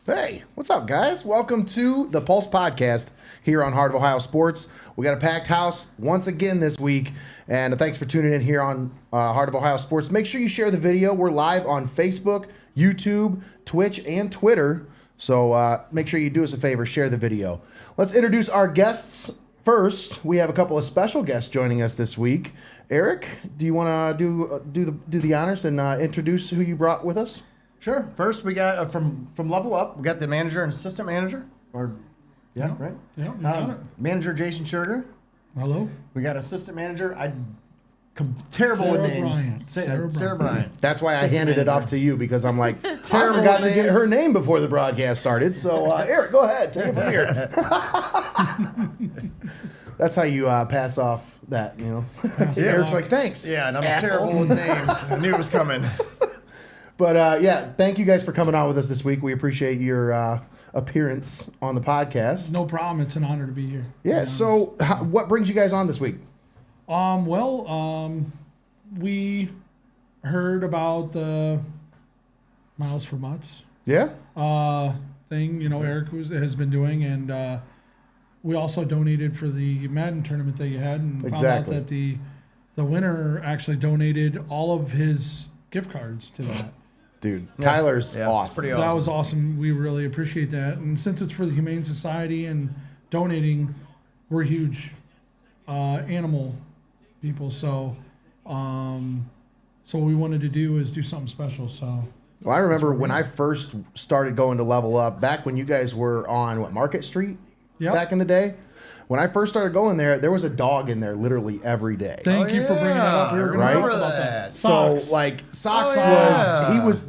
Hey, what's up, guys? Welcome to the Pulse Podcast here on Heart of Ohio Sports. We got a packed house once again this week, and thanks for tuning in here on Heart of Ohio Sports. Make sure you share the video. We're live on Facebook, YouTube, Twitch, and Twitter, so make sure you do us a favor, share the video. Let's introduce our guests first. We have a couple of special guests joining us this week. Eric, do you want to do the honors and introduce who you brought with us? Sure. First, we got from Level Up. We got the manager and assistant manager, right? Yeah, Manager Jason Sugar. Hello. We got assistant manager. Terrible with names. Sarah Bryant. That's why I handed it off to you, because I'm like, I Terrible forgot to names. get her name before the broadcast started. So Eric, go ahead, take it from here. That's how you pass off that, you know. Eric's like, thanks. Yeah, and I'm asshole. terrible with names. I knew it was coming. But yeah, thank you guys for coming on with us this week. We appreciate your appearance on the podcast. No problem. It's an honor to be here. Yeah. So, what brings you guys on this week? We heard about the Miles for Mutts Yeah. thing. You know, Eric has been doing, and we also donated for the Madden tournament that you had, and found out that the winner actually donated all of his gift cards to that. Dude, Tyler's awesome. Pretty awesome. That was awesome. We really appreciate that. And since it's for the Humane Society and donating, we're huge animal people. So, so what we wanted to do is do something special. So, Well, I remember when I first started going to Level Up, back when you guys were on Market Street, back in the day. When I first started going there was a dog in there literally every day. Thank you for bringing that up. We were going to talk about that. So, Socks. like, Socks he was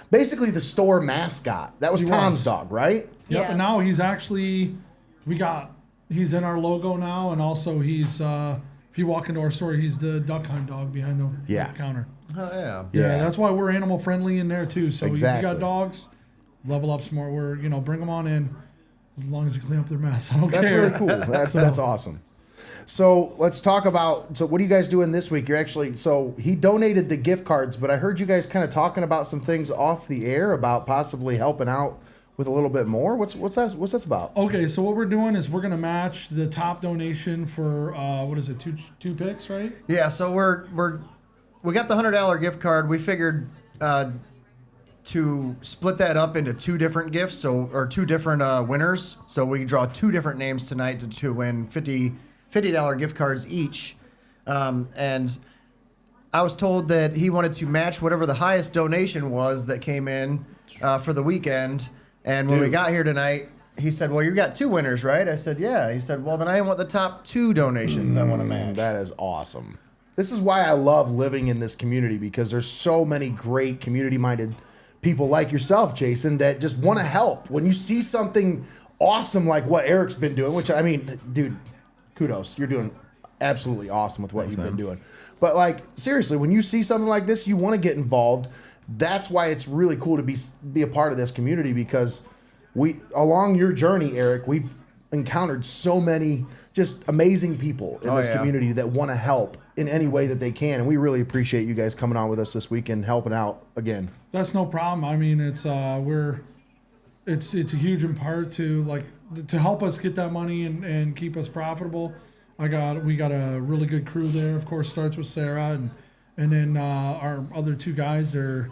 basically the store mascot. That was Tom's dog, right? Yep. Yeah. And now he's actually, he's in our logo now. And also he's, if you walk into our store, he's the duck hunt dog behind the counter. Oh, yeah. Yeah. That's why we're animal friendly in there too. So if you Exactly. got dogs, Level Up Smart. Bring them on in. As long as you clean up their mess, I don't care. That's really cool. That's awesome. So let's talk about, so what are you guys doing this week? You're actually, so he donated the gift cards, but I heard you guys kind of talking about some things off the air about possibly helping out with a little bit more. What's that about? Okay, so what we're doing is we're gonna match the top donation for two picks, right? Yeah. So we got the $100 gift card. We figured to split that up into two different gifts, or two different winners. So we draw two different names tonight to win $50 gift cards each. And I was told that he wanted to match whatever the highest donation was that came in for the weekend. And when we got here tonight, he said, "Well, you got two winners, right?" I said, "Yeah." He said, "Well, then I want the top two donations I want to match." That is awesome. This is why I love living in this community, because there's so many great community-minded people like yourself, Jason, that just want to help. When you see something awesome like what Eric's been doing, which, I mean, dude, kudos. You're doing absolutely awesome with what you've been doing. But, like, seriously, when you see something like this, you want to get involved. That's why it's really cool to be a part of this community, because along your journey, Eric, we've encountered so many just amazing people in this community that want to help in any way that they can, and we really appreciate you guys coming on with us this week and helping out again. That's no problem. I mean, it's a huge in part to help us get that money and keep us profitable. We got a really good crew there. Of course, starts with Sarah and then our other two guys are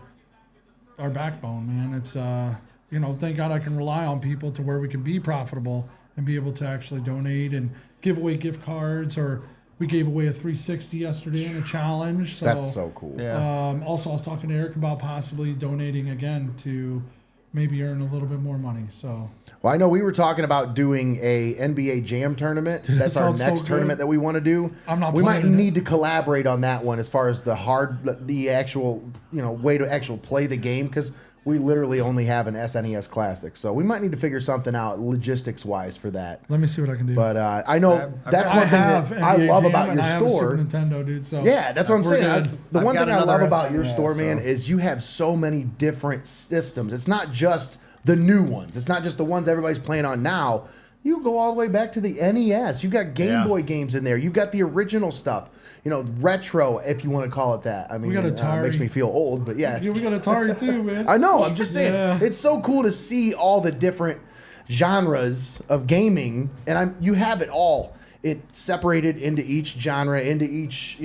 our backbone, man. It's thank God I can rely on people to where we can be profitable and be able to actually donate and give away gift cards. Or we gave away a 360 yesterday in a challenge. So, that's so cool. Yeah. Also, I was talking to Eric about possibly donating again to maybe earn a little bit more money. So, well, I know we were talking about doing a NBA Jam tournament. Dude, that's that our sounds next so tournament good. that we want to do. We might need to collaborate on that one as far as the actual way to actually play the game, because we literally only have an SNES Classic. So we might need to figure something out logistics-wise for that. Let me see what I can do. But I know that's one thing that I love about your store. I have a Super Nintendo, dude. So yeah, that's what I'm saying. The one thing I love about your store, man, so. is you have so many different systems. It's not just the new ones. It's not just the ones everybody's playing on now. You go all the way back to the NES. You've got Game Yeah. Boy games in there. You've got the original stuff. You know, retro, if you want to call it that. I mean, got it Atari. makes me feel old, but yeah. Yeah, we got Atari too, man. I know. I'm just saying, Yeah. it's so cool to see all the different genres of gaming, and you have it all. It separated into each genre, into each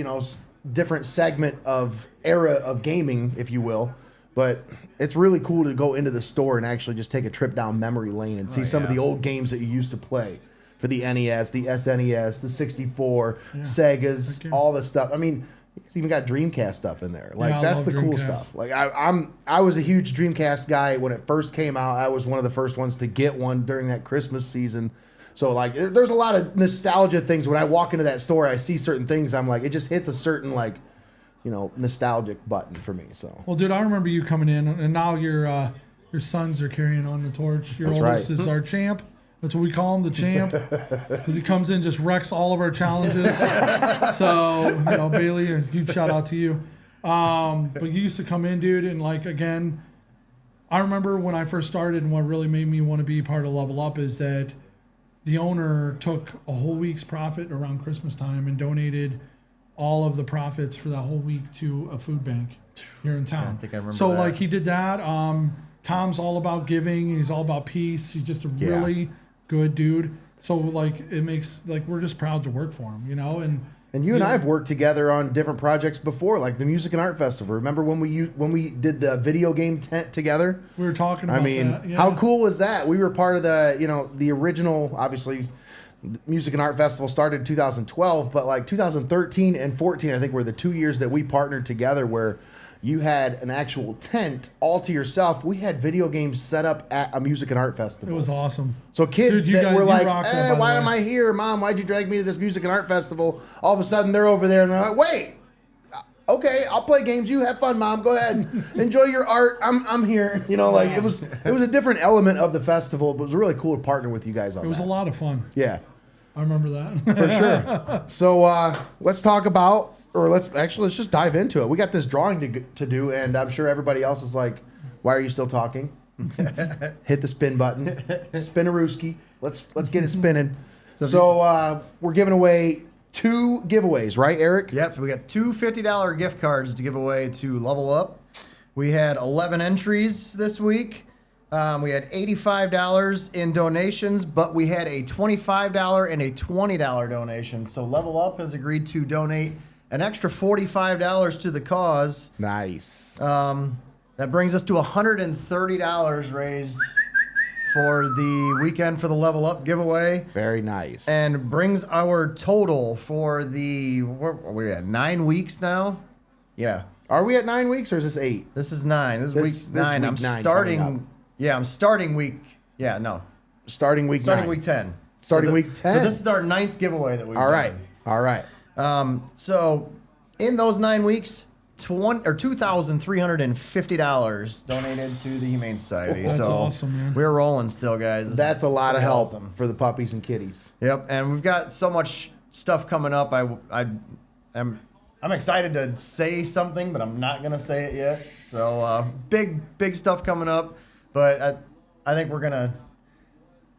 different segment of era of gaming, if you will. But it's really cool to go into the store and actually just take a trip down memory lane and see some of the old games that you used to play for the NES, the SNES, the 64, Segas, all the stuff. I mean, it's even got Dreamcast stuff in there. Like, Yeah, I that's love the cool Dreamcast. stuff. Like, I was a huge Dreamcast guy when it first came out. I was one of the first ones to get one during that Christmas season. So, like, there's a lot of nostalgia things. When I walk into that store, I see certain things. I'm like, it just hits a certain, like, nostalgic button for me. So, Well, dude, I remember you coming in, and now your sons are carrying on the torch. Your That's oldest right. is our champ. That's what we call him, the champ, because he comes in, just wrecks all of our challenges. So, Bailey, a huge shout out to you. But you used to come in, dude, and like again, I remember when I first started, and what really made me want to be part of Level Up is that the owner took a whole week's profit around Christmas time and donated all of the profits for that whole week to a food bank here in town. I think I remember So that. like he did that. Tom's all about giving. He's all about peace. He's just a really good dude. So like it makes like we're just proud to work for him, and you and I have worked together on different projects before, like the Music and Art Festival. Remember when we did the video game tent together? We were talking about that. Yeah. How cool was that? We were part of the original, obviously. The Music and Art Festival started in 2012, but like 2013 and 14, I think were the 2 years that we partnered together where you had an actual tent all to yourself. We had video games set up at a Music and Art Festival. It was awesome. So kids Dude, you that guys- were you like, rocked that, by the why way. am I here? Mom, why'd you drag me to this Music and Art Festival? All of a sudden they're over there and they're like, wait, okay, I'll play games. You have fun, Mom. Go ahead. Enjoy your art. I'm here. It was a different element of the festival, but it was really cool to partner with you guys on It was that. a lot of fun. Yeah. I remember that. For sure. So let's talk about, or let's just dive into it. We got this drawing to do, and I'm sure everybody else is like, why are you still talking? Hit the spin button. Spin a rooski. Let's get it spinning. So we're giving away 2 giveaways, right, Eric? Yep, we got 2 $50 gift cards to give away to Level Up. We had 11 entries this week. We had $85 in donations, but we had a $25 and a $20 donation. So Level Up has agreed to donate an extra $45 to the cause. Nice. That brings us to $130 raised for the weekend for the Level Up giveaway. Very nice. And brings our total for what are we at, 9 weeks now? Yeah. Are we at 9 weeks or is this 8? This is 9. This is week 9. week I'm 9 coming up. starting. Yeah, I'm starting week. Yeah, no. Starting week 9. Week 10. Starting So week 10. So this is our 9th giveaway that we've All right. done. All right. So in those 9 weeks, $2,350 donated to the Humane Society. That's so awesome, man. We're rolling still, guys. This That's is a lot of pretty help awesome. for the puppies and kitties. Yep, and we've got so much stuff coming up. I'm excited to say something, but I'm not gonna say it yet. So big stuff coming up. But I think we're gonna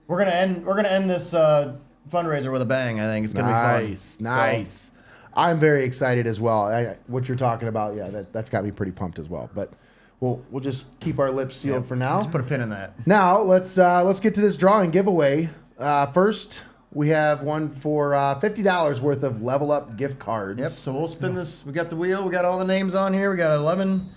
end this fundraiser with a bang. I think it's gonna be fun. Nice. I'm very excited as well. What you're talking about, yeah, that's got me pretty pumped as well. But we'll just keep our lips sealed for now. Just put a pin in that. Now let's get to this drawing giveaway. First, we have one for $50 worth of Level Up gift cards. Yep. So we'll spin this. We got the wheel. We got all the names on here. We got 11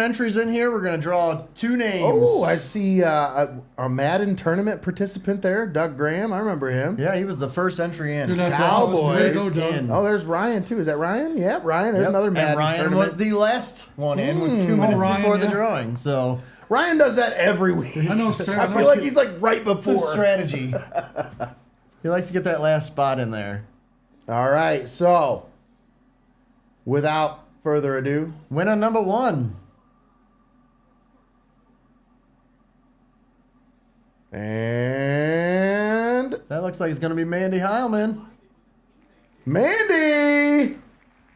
entries in here. We're gonna draw 2 names. Oh, I see a Madden tournament participant there, Doug Graham. I remember him. Yeah, he was the first entry in. Dude, that's Cowboys. awesome. Way to go, Doug. In. Oh, there's Ryan too. Is that Ryan? Yeah, Ryan. There's Yep. another Madden And Ryan tournament. was the last one in with 2 minutes Ryan, before the yeah. drawing. So Ryan does that every week. I know, Sarah. I feel like he's like right it's a before. strategy. He likes to get that last spot in there. All right, so without further ado, Winner number 1. and That looks like it's going to be Mandy Heilman. Mandy.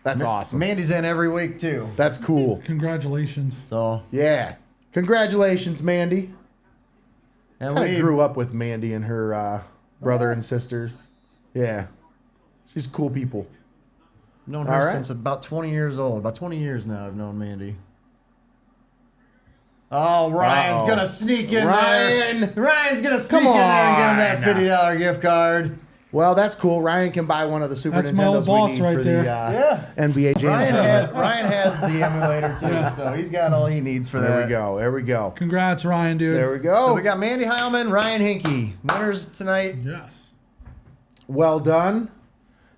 That's awesome. Mandy's in every week, too. That's cool. Congratulations. So, Yeah. Congratulations, Mandy. and I we grew up with Mandy and her brother and sister. Yeah. She's cool people. Known her All right. since about 20 years old. About 20 years now I've known Mandy. Oh, Ryan's Uh-oh. going to sneak in Ryan. there. Ryan's going to sneak Come in there and get him on. that $50 gift card. Well, that's cool. Ryan can buy one of the Super That's my old Nintendos boss we need right for there. the NBA Jam Ryan tournament. has the emulator too, so he's got all he needs for There that. we go. There we go. Congrats, Ryan, dude. There we go. So we got Mandy Heilman, Ryan Hinkey. Winners tonight. Yes. Well done.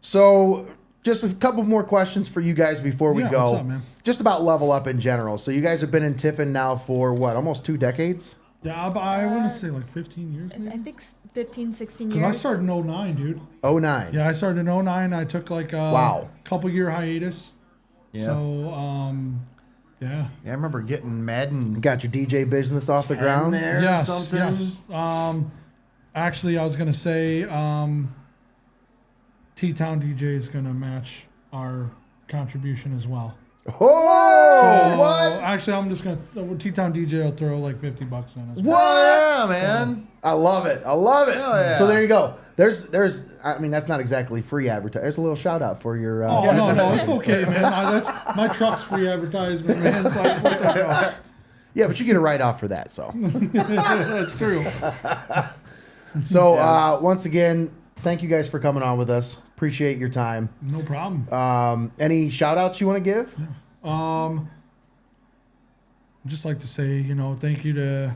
So, just a couple more questions for you guys before we Yeah, go. what's up, man? Just about Level Up in general. So, you guys have been in Tiffin now for what, almost 2 decades? Yeah, I want to say like 15 years, maybe. I think 15, 16 years. Because I started in 09, dude. 09. Yeah, I started in 09. I took like a Wow. couple year hiatus. Yeah. So, yeah. Yeah, I remember getting Madden You got your DJ business off the 10 ground? there Yes, or something. yes. Actually, I was going to say T-Town DJ is going to match our contribution as well. Oh, So, what? Actually, I'm just going to, T-Town DJ will throw like $50 in as well. What? Oh, yeah, man. I love it. I love it. Hell yeah. So there you go. There's. I mean, that's not exactly free advertising. There's a little shout out for your. Oh, no, it's okay, man. That's my truck's free advertisement, man. So I just let that go. Yeah, but you get a write off for that. So. That's true. So once again, thank you guys for coming on with us. Appreciate your time. No problem. Any shout outs you want to give? I'd just like to say, thank you to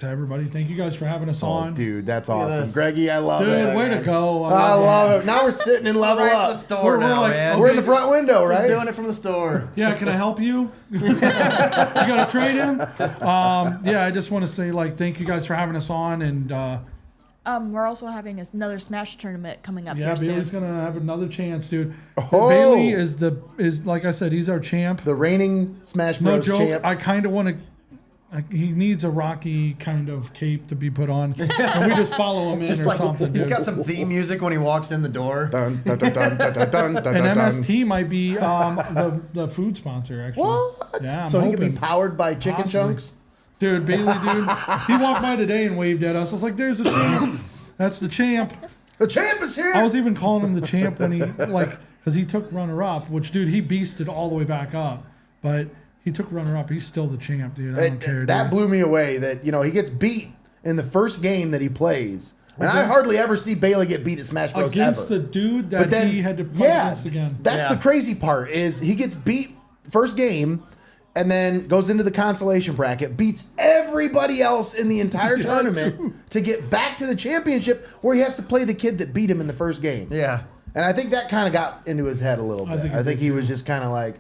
everybody. Thank you guys for having us Oh, on. dude, that's at awesome. this. Greggy, I love Dude, it. way to go. I love it. Now we're sitting in Level Right at the Up. store We're now, like- man. We're in the front window, He's right? doing it from the store. Yeah, can I help you? You got a trade in? Yeah, I just want to say, thank you guys for having us on. And We're also having another Smash tournament coming up yeah, here Bailey's soon. going to have another chance, dude. Oh. Bailey is like I said, he's our champ. The reigning Smash No Bros. joke. champ. I kind of want to. He needs a Rocky kind of cape to be put on, and we just follow him in Just or like something. he's dude. got some theme music when he walks in the door. Dun, dun, dun, dun, dun, dun, dun, dun, And dun. MST might be the food sponsor, actually. What? Yeah, I'm so he could be hoping. powered by chicken Possibly. chunks? Dude, Bailey, dude. He walked by today and waved at us. I was like, there's the champ. That's the champ. The champ is here! I was even calling him the champ when he, because he took runner-up, which, dude, he beasted all the way back up. But he took runner-up. He's still the champ, dude. I don't care, That dude. blew me away that, he gets beat in the first game that he plays. And I Against- hardly ever see Bailey get beat at Smash Bros. Against ever. the dude But that then, he had to play against again. That's Yeah. the crazy part is he gets beat first game and then goes into the consolation bracket, beats everybody else in the entire Yeah, tournament dude. to get back to the championship where he has to play the kid that beat him in the first game. Yeah. And I think that kind of got into his head a little bit. think it I think did he too. was just kind of like,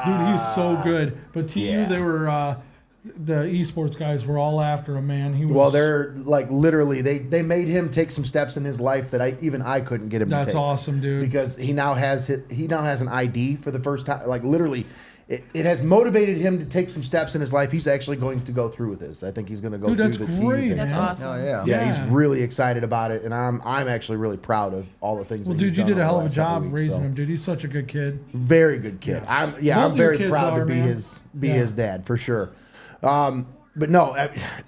Dude, he's so good. But TU, Yeah. they were the esports guys were all after him, man. He was, Well, they're like literally they made him take some steps in his life that I couldn't get him to that's take. awesome, dude. Because he now has an ID for the first time. Like literally, it has motivated him to take some steps in his life. He's actually going to go through with this. I think he's going to go Dude, do that's the great, TU thing. That's man. awesome. Oh, yeah. Yeah, Yeah. he's really excited about it, and I'm actually really proud of all the things. Well, that he's dude, you done did a over hell the of a last couple job weeks, raising so. him, dude. He's such a good kid. Very good kid. Yes. I'm Both of your very kids proud are, to be man. his dad for sure. But no,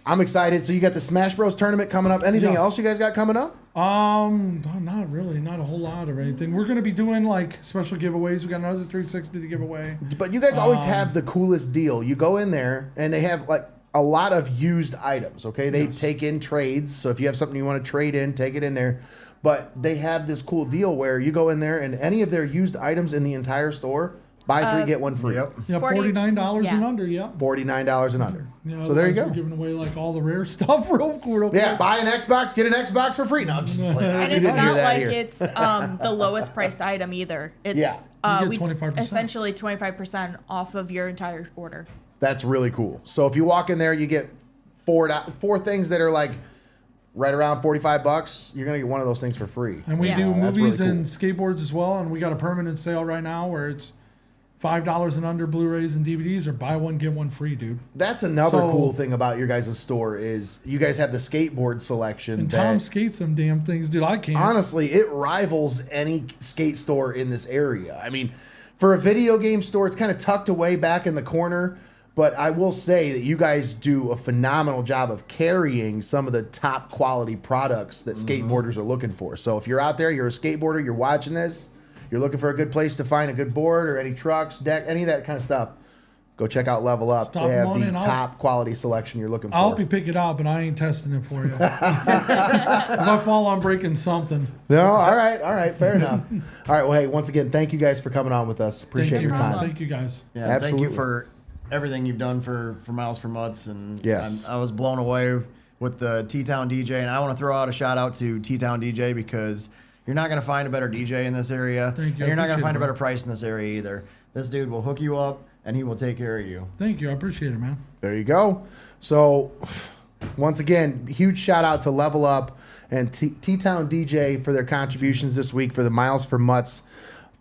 I'm excited. So you got the Smash Bros tournament coming up. Anything Yes. else you guys got coming up? Not really, not a whole lot of anything. We're gonna be doing special giveaways. We got another 360 to give away. But you guys always have the coolest deal. You go in there and they have a lot of used items. Okay, they take in trades. So if you have something you want to trade in, take it in there. But they have this cool deal where you go in there and any of their used items in the entire store, buy 3 get 1 free. Yep. Yeah, 40 $49 yeah. and under. Yep. $49 and under. Yeah, So there you otherwise go. We're giving away all the rare stuff real quick. Yeah, buy an Xbox, get an Xbox for free. No, I'm just playing. And You it's didn't hear not that like here. it's the lowest priced item either. It's Yeah. You get 25%. essentially 25% off of your entire order. That's really cool. So if you walk in there, you get four things that are right around $45. You're gonna get one of those things for free. And we Yeah. do That's movies really and skateboards as well. And we got a permanent sale right now where it's $5 and under Blu-rays and DVDs, or buy one get one free, dude. That's another So- cool thing about your guys' store is you guys have the skateboard selection. And that, Tom skates them damn things, dude. I can't. honestly, it rivals any skate store in this area. I mean, for a video game store, it's kind of tucked away back in the corner. But I will say that you guys do a phenomenal job of carrying some of the top quality products that skateboarders are looking for. So if you're out there, you're a skateboarder, you're watching this, you're looking for a good place to find a good board or any trucks, deck, any of that kind of stuff, go check out Level Up. Stop They have them on the in. top quality selection you're looking for. I'll be picking it out, but I ain't testing it for you. If I fall, I'm breaking something. No, all right, fair enough. All right, well, hey, once again, thank you guys for coming on with us. Appreciate Thank you, your man. time. Thank you guys. Yeah, Absolutely. thank you for everything you've done for Miles for Mutts. And Yes. I was blown away with the T-Town DJ. And I want to throw out a shout out to T-Town DJ because you're not going to find a better DJ in this area. Thank you. And you're not going to Appreciate find a it, better bro. price in this area either. This dude will hook you up and he will take care of you. Thank you. I appreciate it, man. There you go. So, once again, huge shout out to Level Up and T-Town DJ for their contributions this week for the Miles for Mutts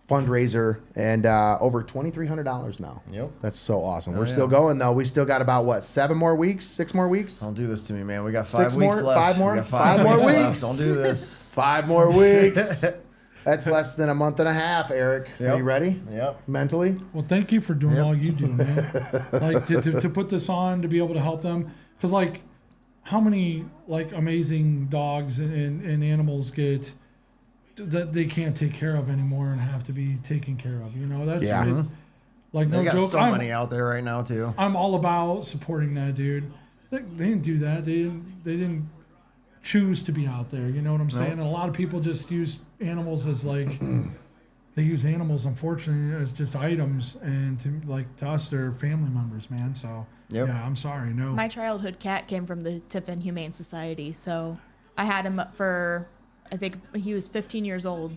fundraiser, and over $2,300 now. Yep. That's so awesome. We're yeah. still going though. We still got about what, 7 more weeks, 6 more weeks? Don't do this to me, man. We got 5 6 weeks more? left. 5 more? We got 5 more left. weeks? Don't do this. 5 more weeks. That's less than a month and a half, Eric. Are Yep. you ready? Yep. Mentally? Well, thank you for doing all you do, man. Like to put this on, to be able to help them, because like, how many like amazing dogs and animals get that they can't take care of anymore and have to be taken care of. You know, that's Yeah. like They no got joke. so many out there right now too. I'm all about supporting that dude. They didn't do that. They didn't choose to be out there. You know what I'm saying? And a lot of people just use animals as like they use animals, unfortunately, as just items, and to us, they're family members, man. So Yep. yeah, I'm sorry. No, My childhood cat came from the Tiffin Humane Society, so I had him for, I think he was 15 years old.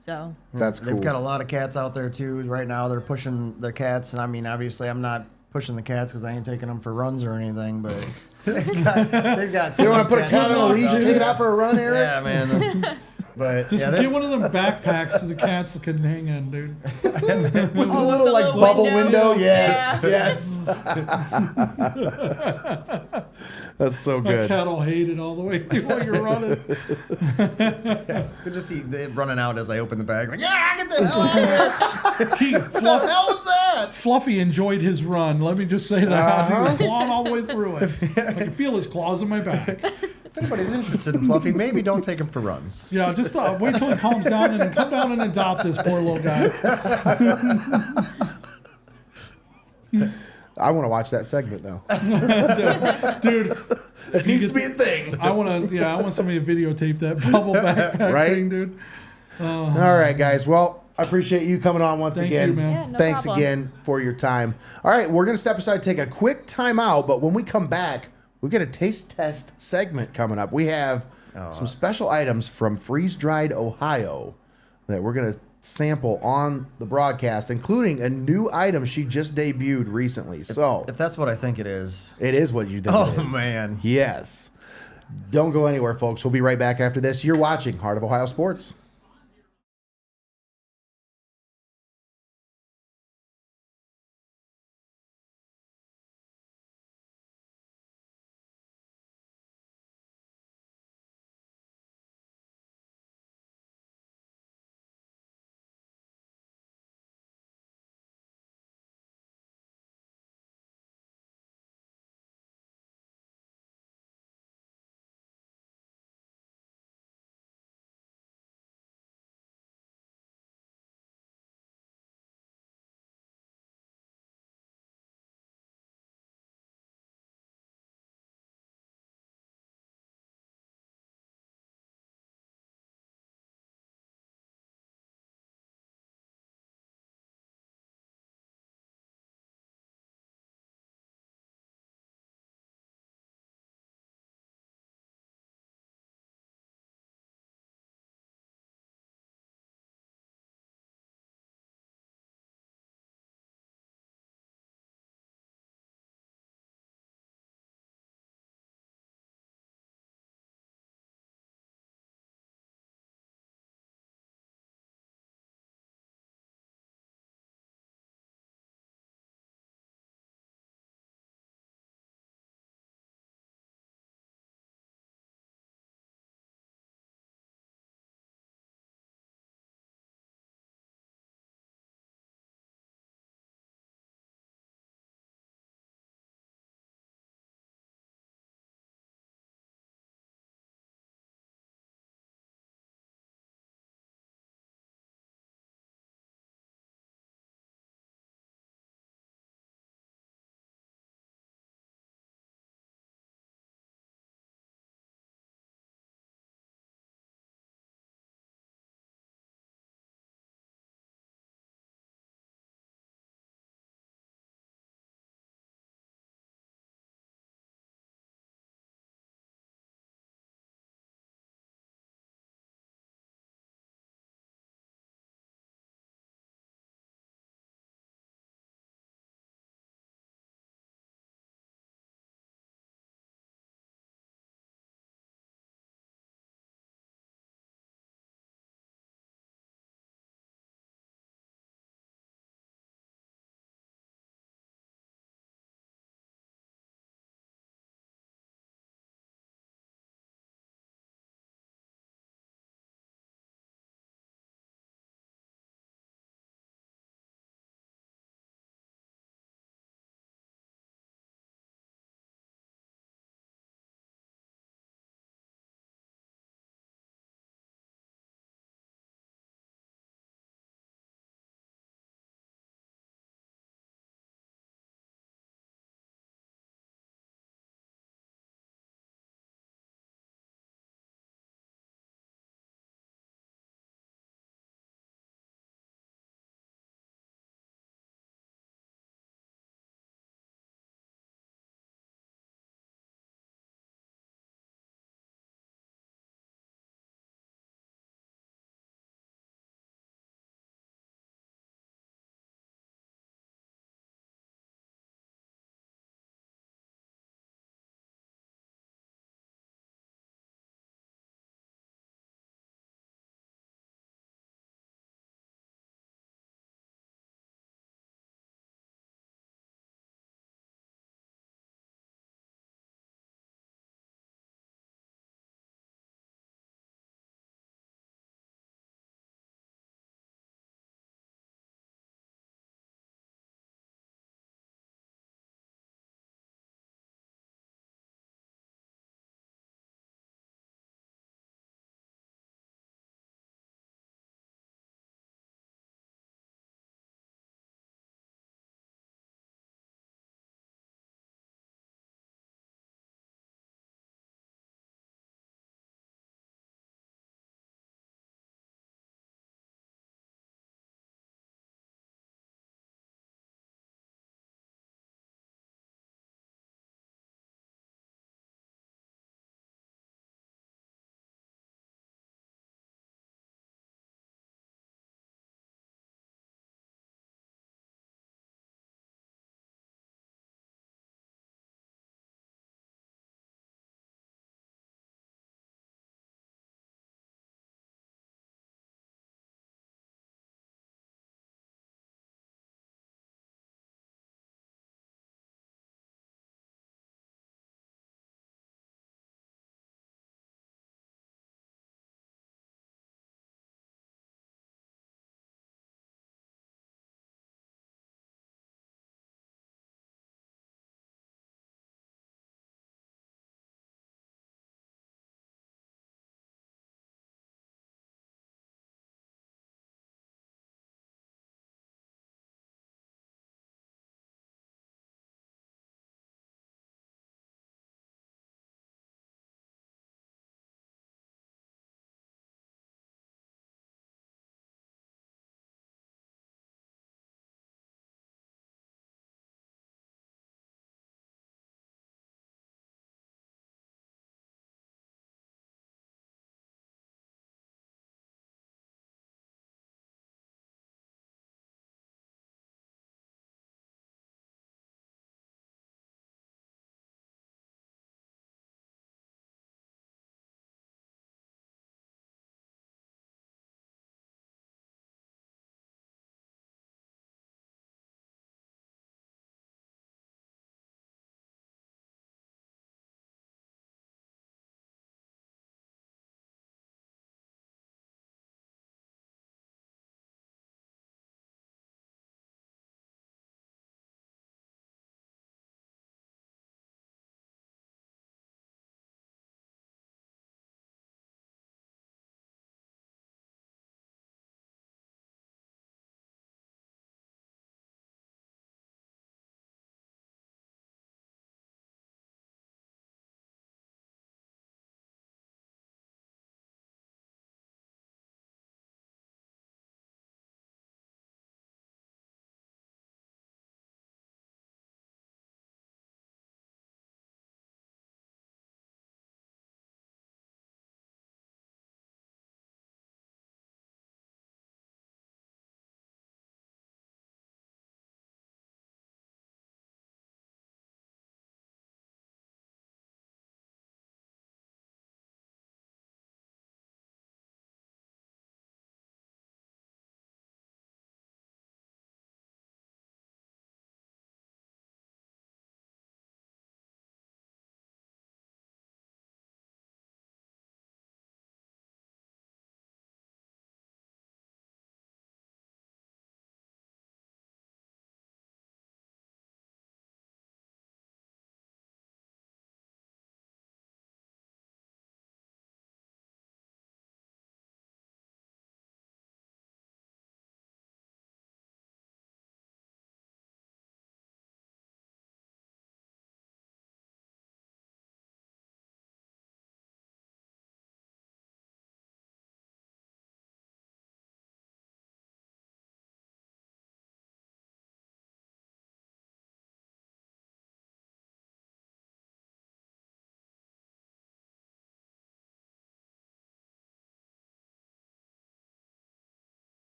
So That's cool. They've got a lot of cats out there too. Right now, they're pushing their cats, and I mean, obviously, I'm not pushing the cats because I ain't taking them for runs or anything. But they've got. You want to put a cats cat on a leash, out take there. it out for a run, Eric? Yeah, man. But just yeah, get one of them backpacks so the cats can hang in, dude. With the With little the like little bubble window. window. Yes, Yeah. yes. That's so That good. cat will hate it all the way through while you're running. you just see it running out as I open the bag. Like, yeah, get the hell out of here! What the hell was that? Fluffy enjoyed his run. Let me just say that. He was clawing all the way through it. I can feel his claws in my back. If anybody's interested in Fluffy, maybe don't take him for runs. Yeah, just wait till he calms down and then come down and adopt this poor little guy. I want to watch that segment now. Dude, It needs to be a thing. I want somebody to videotape that bubble backpack Right? thing, dude. All right, guys. Well, I appreciate you coming on once Thank again. you, man. Yeah, no Thanks problem. again for your time. All right, we're going to step aside, take a quick time out, but when we come back, we get a taste test segment coming up. We have some special items from Freeze Dried Ohio that we're going to sample on the broadcast, including a new item she just debuted recently. So If that's what I think it is. it is what you think Oh, it is. man. Yes. Don't go anywhere, folks. We'll be right back after this. You're watching Heart of Ohio Sports.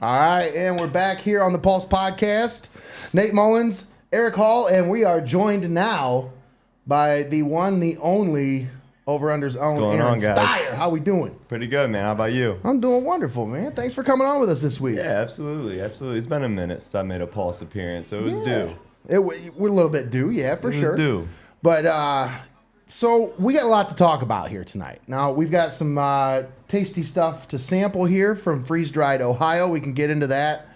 All right, and we're back here on the Pulse Podcast. Nate Mullins, Eric Hall, and we are joined now by the one, the only Over-Under's own going Aaron on, guys? Steyer. How we doing? Pretty good, man. How about you? I'm doing wonderful, man. Thanks for coming on with us this week. Yeah, absolutely. It's been a minute since I made a Pulse appearance, so it was due. We're a little bit due, yeah, for It sure. was due. But so we got a lot to talk about here tonight. Now we've got some tasty stuff to sample here from Freeze Dried Ohio. We can get into that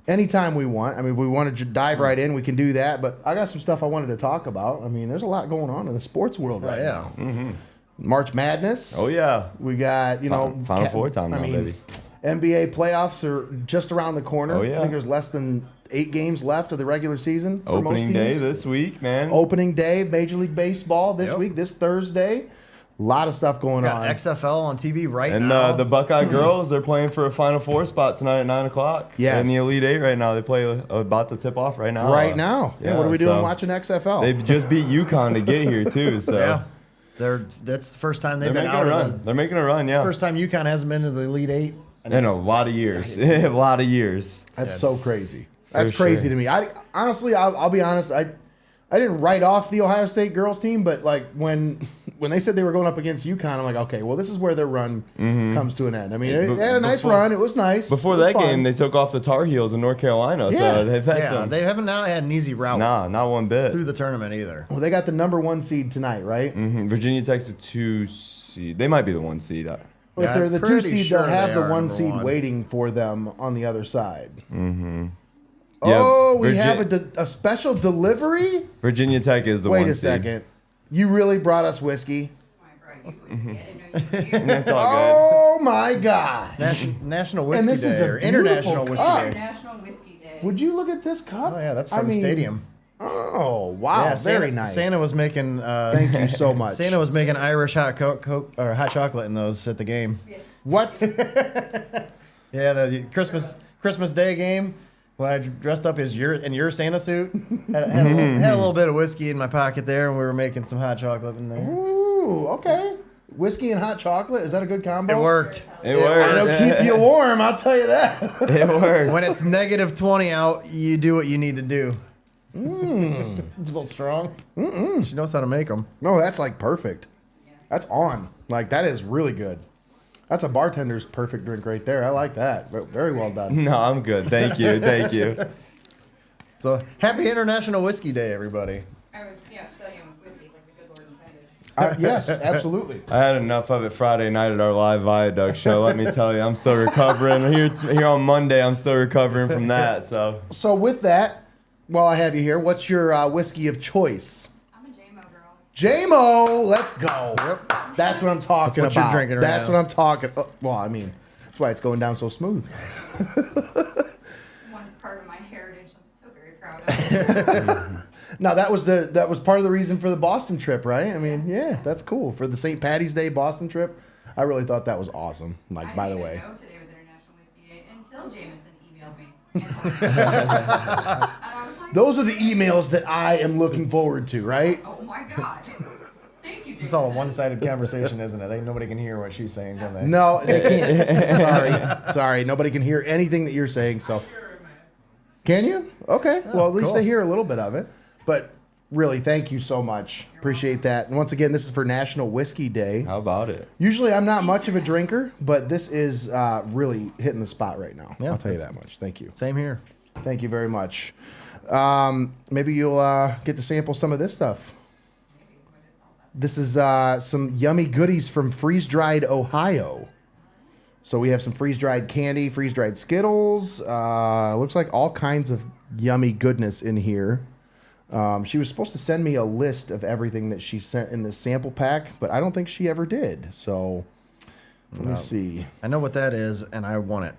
anytime we want. I mean, if we want to dive right in, we can do that. But I got some stuff I wanted to talk about. I mean, there's a lot going on in the sports world right now. Yeah. March Madness. Oh, yeah. We got, Final Four time now, baby. NBA playoffs are just around the corner. Oh, yeah. I think there's less than 8 games left of the regular season for most Opening teams. day this week, man. Opening day, Major League Baseball this week, this Thursday. A lot of stuff going Got on. XFL on TV right And now. the Buckeye girls, they're playing for a Final Four spot tonight at 9 o'clock. Yes. In the Elite Eight right now. They play about to tip off right now. Right now. Yeah, what are we doing watching XFL? They just beat UConn to get here, too. So yeah. That's the first time they've they're been making out a of run. They're making a run, yeah. First time UConn hasn't been to the Elite Eight. In a lot of years. A lot of years. That's so crazy. That's For crazy sure. to me. I'll be honest. I didn't write off the Ohio State girls team, but like when they said they were going up against UConn, I'm like, okay, well, this is where their run comes to an end. I mean, they had a nice run. It was nice. Before It was that fun. game, they took off the Tar Heels in North Carolina. Yeah. So they've had Yeah, some. they haven't now had an easy route Nah, not one bit. through the tournament either. Well, they got the number 1 seed tonight, right? Virginia Tech's a 2 seed. They might be the 1 seed. If Yeah, they're the 2 pretty seed, sure they'll have they the are 1 number seed 1. waiting for them on the other side. Yeah, Oh, we have a special delivery? Virginia Tech is the Wait 1 a seed. second. You really brought us whiskey? That's all Oh my God. National Whiskey And this Day is a or International beautiful Whiskey cup. Day. International Whiskey Day. Would you look at this cup? Oh yeah, that's I from the mean, stadium. Oh, wow. Yeah, very Santa, nice. Santa was making. Thank you so much. Santa was making Irish hot coke or hot chocolate in those at the game. Yes. What? Yeah, the Christmas Day game. When I dressed up as your Santa suit, had a little bit of whiskey in my pocket there, and we were making some hot chocolate in there. Ooh, okay. Whiskey and hot chocolate. Is that a good combo? It worked. It It'll works. keep you warm, I'll tell you that. It works. When it's negative 20 out, you do what you need to do. A little strong. She knows how to make them. No, that's like perfect. That's on. Like, that is really good. That's a bartender's perfect drink right there. I like that. Very well done. No, I'm good. Thank you. Thank you. So happy International Whiskey Day, everybody. I was, studying whiskey like the good Lord intended. Yes, absolutely. I had enough of it Friday night at our live Viaduct show. Let me tell you, I'm still recovering. Here on Monday, I'm still recovering from that. So with that, while I have you here, what's your whiskey of choice? I'm a JMO girl. JMO, let's go. Yep. That's what I'm talking That's what about. you're drinking right That's now. what I'm talking. Well, I mean, that's why it's going down so smooth. One part of my heritage I'm so very proud of. Now that was part of the reason for the Boston trip, right? I mean, yeah, that's cool for the St. Patty's Day Boston trip. I really thought that was awesome. Like, by the way, I didn't even know today was International Whiskey Day until Jameson emailed me. And I was like, those are the emails that I am looking forward to, right? oh my God. Thank you, Jameson. It's all a one-sided conversation, isn't it? Nobody can hear what she's saying, can they? No, they can't. Sorry, nobody can hear anything that you're saying. So, can you? Okay. Well, at least cool. they hear a little bit of it. But really, thank you so much. Appreciate that. And once again, this is for National Whiskey Day. How about it? Usually, I'm not much of a drinker, but this is really hitting the spot right now. Yeah, I'll tell you that's- that much. Thank you. Same here. Thank you very much. Maybe you'll get to sample some of this stuff. This is some yummy goodies from Freeze Dried Ohio. So we have some freeze dried candy, freeze dried Skittles. Looks like all kinds of yummy goodness in here. She was supposed to send me a list of everything that she sent in this sample pack, but I don't think she ever did. So let me see. I know what that is, and I want it.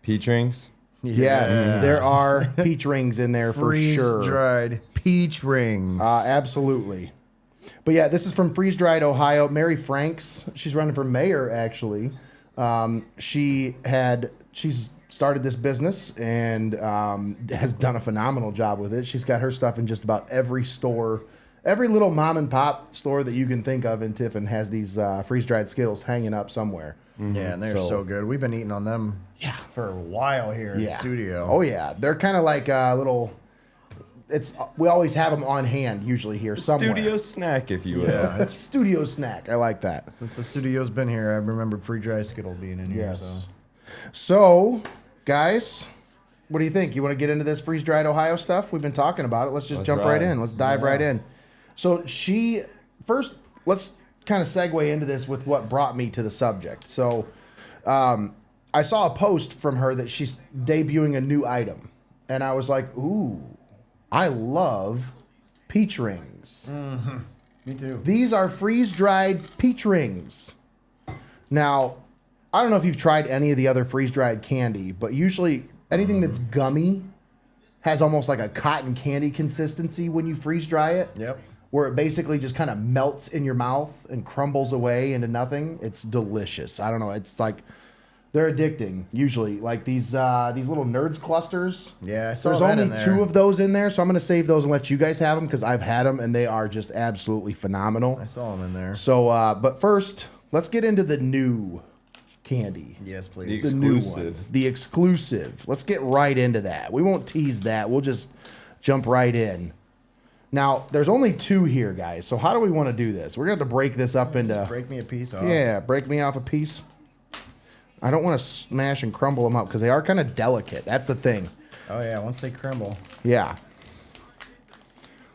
Peach rings? Yes, there are peach rings in there for sure. Freeze-dried peach rings. Absolutely. But yeah, this is from Freeze Dried Ohio. Mary Franks, she's running for mayor actually. She's started this business and has done a phenomenal job with it. She's got her stuff in just about every store, every little mom and pop store that you can think of in Tiffin has these freeze dried Skittles hanging up somewhere. Yeah, and they're so good. We've been eating on them for a while here in the studio. Oh yeah, they're kind of like a little. We always have them on hand usually here somewhere. Studio snack, if you will. Yeah, It's studio snack. I like that. since the studio's been here, I remember Free Dry Skittle being in here. Yes. So, guys, what do you think? You want to get into this freeze dried Ohio stuff? We've been talking about it. Let's just jump right in. Let's dive right in. So let's kind of segue into this with what brought me to the subject. So, I saw a post from her that she's debuting a new item, and I was like, ooh, I love peach rings. Me too. These are freeze-dried peach rings. Now, I don't know if you've tried any of the other freeze-dried candy, but usually anything that's gummy has almost like a cotton candy consistency when you freeze-dry it. Yep. Where it basically just kind of melts in your mouth and crumbles away into nothing. It's delicious. I don't know. It's like they're addicting. Usually, like these little Nerds clusters. Yeah, I saw There's that only in there. 2 of those in there, so I'm gonna save those and let you guys have them because I've had them and they are just absolutely phenomenal. I saw them in there. So, but first, let's get into the new candy. Yes, The please. The new one. exclusive. The exclusive. Let's get right into that. We won't tease that. We'll just jump right in. Now, there's only 2 here, guys. So how do we want to do this? We're going to have to break this up into... Break me a piece off. Yeah, break me off a piece. I don't want to smash and crumble them up because they are kind of delicate. That's the thing. Oh yeah, once they crumble. Yeah.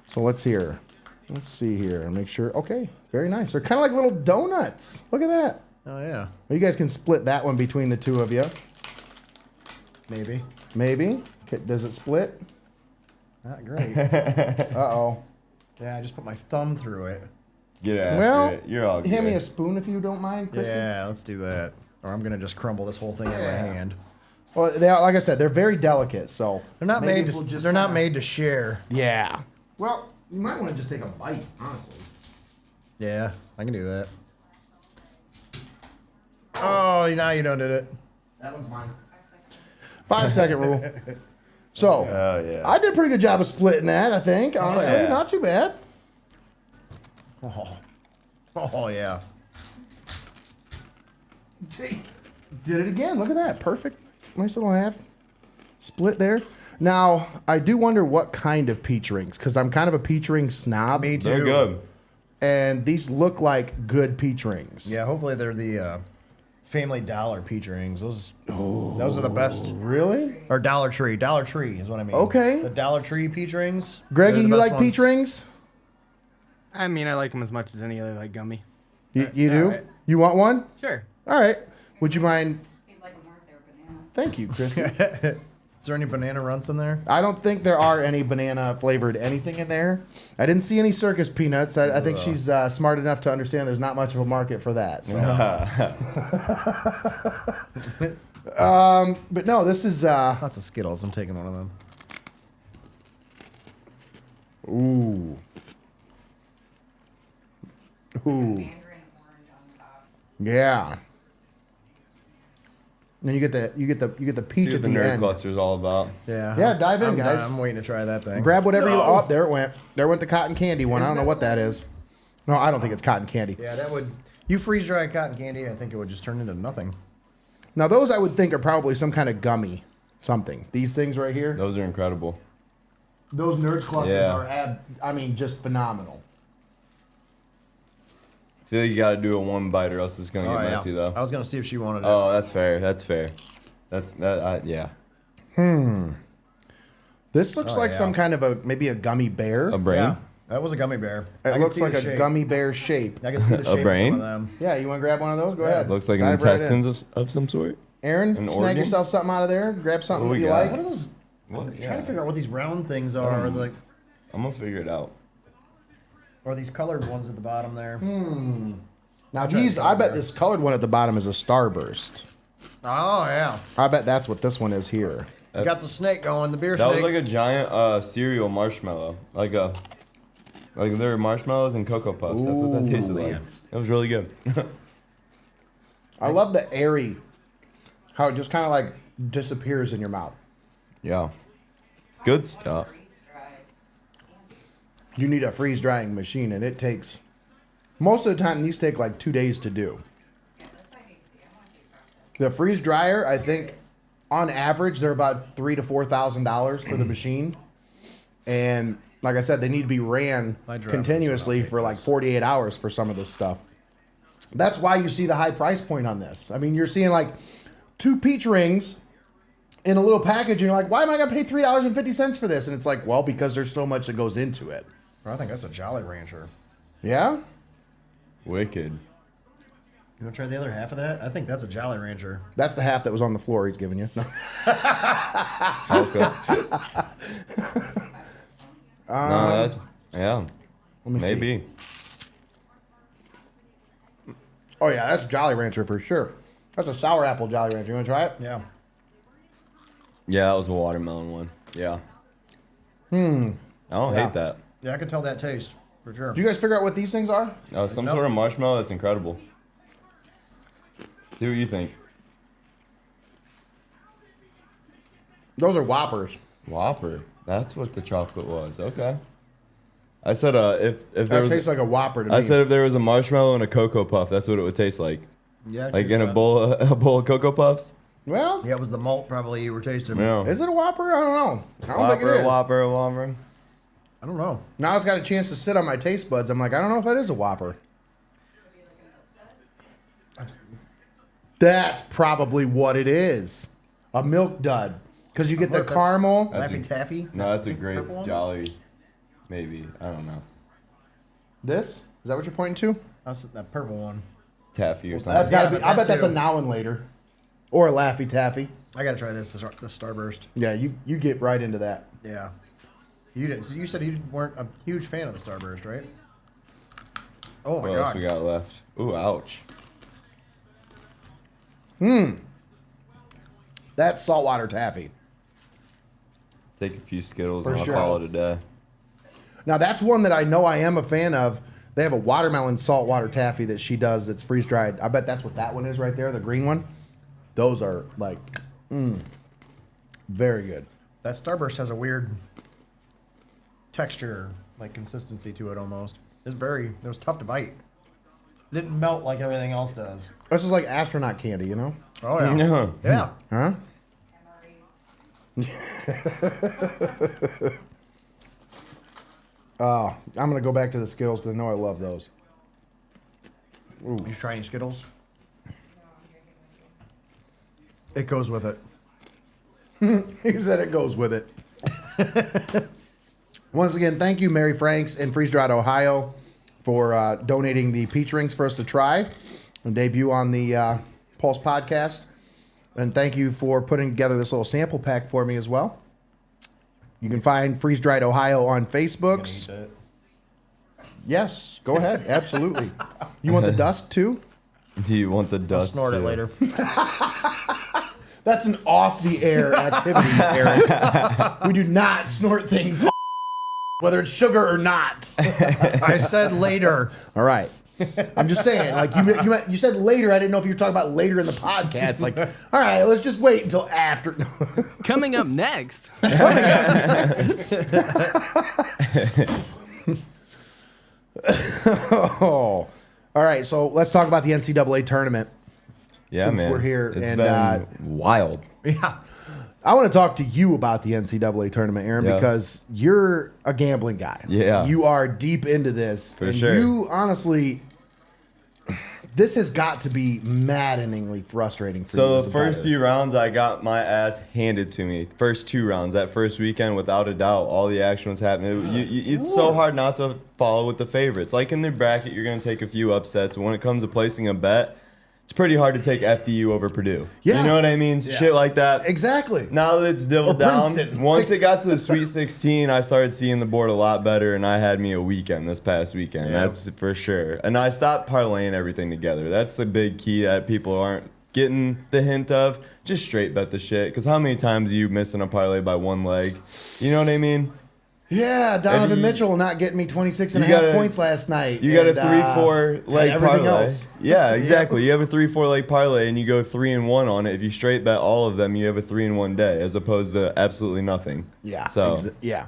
So let's see here and make sure. Okay, very nice. They're kind of like little donuts. Look at that. Oh yeah, Well, you guys can split that one between the 2 of you. maybe. Maybe. Okay, does it split? Not great. Uh-oh. Yeah, I just put my thumb through it. Get after Well, it. You're all good. hand me a spoon if you don't mind, Kristen. Yeah, let's do that. Or I'm gonna just crumble this whole thing in my hand. Well, they are, like I said, they're very delicate, so They're not maybe made to. we'll just They're not kinda- made to share. Yeah. Well, you might want to just take a bite, honestly. Yeah, I can do that. Oh, now you done did it. That one's mine. 5-second rule. So, Oh, yeah. I did a pretty good job of splitting that, I think. Honestly, yeah. not too bad. Oh yeah. Did it again. Look at that. Perfect. Nice little half split there. Now, I do wonder what kind of peach rings, because I'm kind of a peach ring snob. Me too. They're good. And these look like good peach rings. Yeah, hopefully they're the Family Dollar peach rings. Those are the best. Really? Or Dollar Tree. Dollar Tree is what I mean. Okay. The Dollar Tree peach rings. Greggy, they're the you best like peach ones. rings? I mean, I like them as much as any other like gummy. You do? Alright. You want one? Sure. All right. Would you mind? You'd like them weren't there, banana. Thank you, Christy. Is there any banana runts in there? I don't think there are any banana flavored anything in there. I didn't see any circus peanuts. I think she's smart enough to understand there's not much of a market for that. So. But no, this is Lots of Skittles. I'm taking one of them. ooh. Ooh. Mandarin orange on top. Yeah. And then you get the peach See at what the the nerd end. cluster's all about. Yeah. Yeah, dive in, guys. I'm waiting to try that thing. Grab whatever you. Oh, there it went. There went the cotton candy one. I don't know what that is. No, I don't think it's cotton candy. Yeah, that would. You freeze dry cotton candy, I think it would just turn into nothing. Now those I would think are probably some kind of gummy something. These things right here. Those are incredible. Those nerd clusters Yeah. are just phenomenal. I feel like you gotta do a one bite or else it's gonna get messy though. I was gonna see if she wanted it. Oh, that's fair. That's fair. Yeah. This looks like some kind of maybe a gummy bear. A brain. Yeah, that was a gummy bear. It I can looks see like the a shape. gummy bear shape. I can see the shape brain? of some of them. Yeah, you want to grab one of those? Go ahead. Looks like Dive right in. intestines of some sort. Aaron, An snag organ? yourself something out of there. Grab something What that we you got? like. What are those? What? I'm trying to figure out what these round things are, or I'm gonna figure it out. these colored ones at the bottom there. Now trying to these, see I what bet they're- this colored one at the bottom is a starburst. Oh yeah, I bet that's what this one is here. got the snake going, the beer That snake. was like a giant cereal marshmallow. Like there were marshmallows and Cocoa Puffs. That's what that tasted like. man. It was really good. I love the airy, how it just kind of like disappears in your mouth. Yeah. Good stuff. Freeze-dried candy. You need a freeze drying machine, and it takes most of the time. These take like 2 days to do. Yeah, that's what I need to see. I want to see The freeze dryer, I think, on average, they're about $3,000 to $4,000 for the machine, and like I said, they need to be ran My draft continuously is for like this. 48 hours for some of this stuff. That's why you see the high price point on this. I mean, you're seeing like 2 peach rings in a little package, and you're like, why am I gonna pay $3.50 for this? And it's like, well, because there's so much that goes into it. I think that's a Jolly Rancher. Yeah. Wicked. You want to try the other half of that? I think that's a Jolly Rancher. That's the half that was on the floor he's giving you. No. Okay. No, that's yeah. Let me see. Maybe. Oh yeah, that's Jolly Rancher for sure. That's a sour apple Jolly Rancher. You want to try it? Yeah. Yeah, that was a watermelon one. Yeah. I don't hate that. Yeah, I can tell that taste for sure. Do you guys figure out what these things are? Some No. sort of marshmallow. That's incredible. See what you think. Those are Whoppers. Whopper. That's what the chocolate was. Okay. I said if there That was tastes like a Whopper to me. I said if there was a marshmallow and a Cocoa Puff, that's what it would taste like. Yeah. Like in a bowl of Cocoa Puffs. Well, Yeah, it was the malt probably you were tasting. Yeah. is it a Whopper? I don't know. I don't think it is. Whopper. I don't know. Now it's got a chance to sit on my taste buds. I'm like, I don't know if that is a Whopper. That's probably what it is. A milk dud. Because you get the Look, that's- caramel. That's Laffy a- Taffy? No, that's a grape Purple one? Jolly. Maybe. I don't know. This? Is that what you're pointing to? That's that purple one. Taffy or something. That's got to Yeah, be. but I bet that that's a too. now and later. Or a Laffy Taffy. I gotta try this Starburst. Yeah, you get right into that. Yeah. You didn't. So you said you weren't a huge fan of the Starburst, right? Oh my What else we god. got left? Ooh, ouch. That's saltwater taffy. Take a few Skittles For and I'll sure. call it a day. Now that's one that I know I am a fan of. They have a watermelon saltwater taffy that she does that's freeze dried. I bet that's what that one is right there, the green one. Those are like, very good. That Starburst has a weird texture, like consistency to it almost. It was tough to bite. It didn't melt like everything else does. This is like astronaut candy, you know? Oh yeah. No. Yeah. Huh? MREs. Oh, I'm gonna go back to the Skittles because I know I love those. You trying Skittles? It goes with it. He said it goes with it. Once again, thank you, Mary Franks in Freeze Dried, Ohio, for donating the peach rings for us to try and debut on the Pulse podcast. And thank you for putting together this little sample pack for me as well. You can find Freeze Dried Ohio on Facebook. Eat it. Yes, go ahead. Absolutely. You want the dust too? Do you want the I'll dust? snort it too? later. That's an off the air activity, Eric. We do not snort things, whether it's sugar or not. I said later. All right. I'm just saying, like you said later. I didn't know if you were talking about later in the podcast. Like, all right, let's just wait until after. Coming up next. Oh, all right. So let's talk about the NCAA tournament. Yeah, Since man. we're here, It's and, been wild. Yeah. I want to talk to you about the NCAA tournament, Aaron, Yeah. because you're a gambling guy. Yeah. You are deep into this. For and sure. You honestly, this has got to be maddeningly frustrating for you. So as the a first bettor. few rounds, I got my ass handed to me. First 2 rounds, that first weekend, without a doubt, all the action was happening. It's so hard not to follow with the favorites. Like in the bracket, you're going to take a few upsets. When it comes to placing a bet, it's pretty hard to take FDU over Purdue. Yeah. You know what I mean? Shit like that. Exactly. Now that it's divbled Or down, Princeton. once it got to the Sweet 16, I started seeing the board a lot better, and I had me a weekend this past weekend. Yeah. That's for sure. And I stopped parlaying everything together. That's the big key that people aren't getting the hint of. Just straight bet the shit. Because how many times are you missing a parlay by one leg? You know what I mean? Yeah, Donovan And you- Mitchell not getting me 26 and a you half gotta- points last night. You got and, a 3-4 and leg everything parlay. else. Yeah, exactly. You have a 3-4 leg parlay and you go 3-1 on it. If you straight bet all of them, you have a 3-1 day as opposed to absolutely nothing. Yeah. So yeah.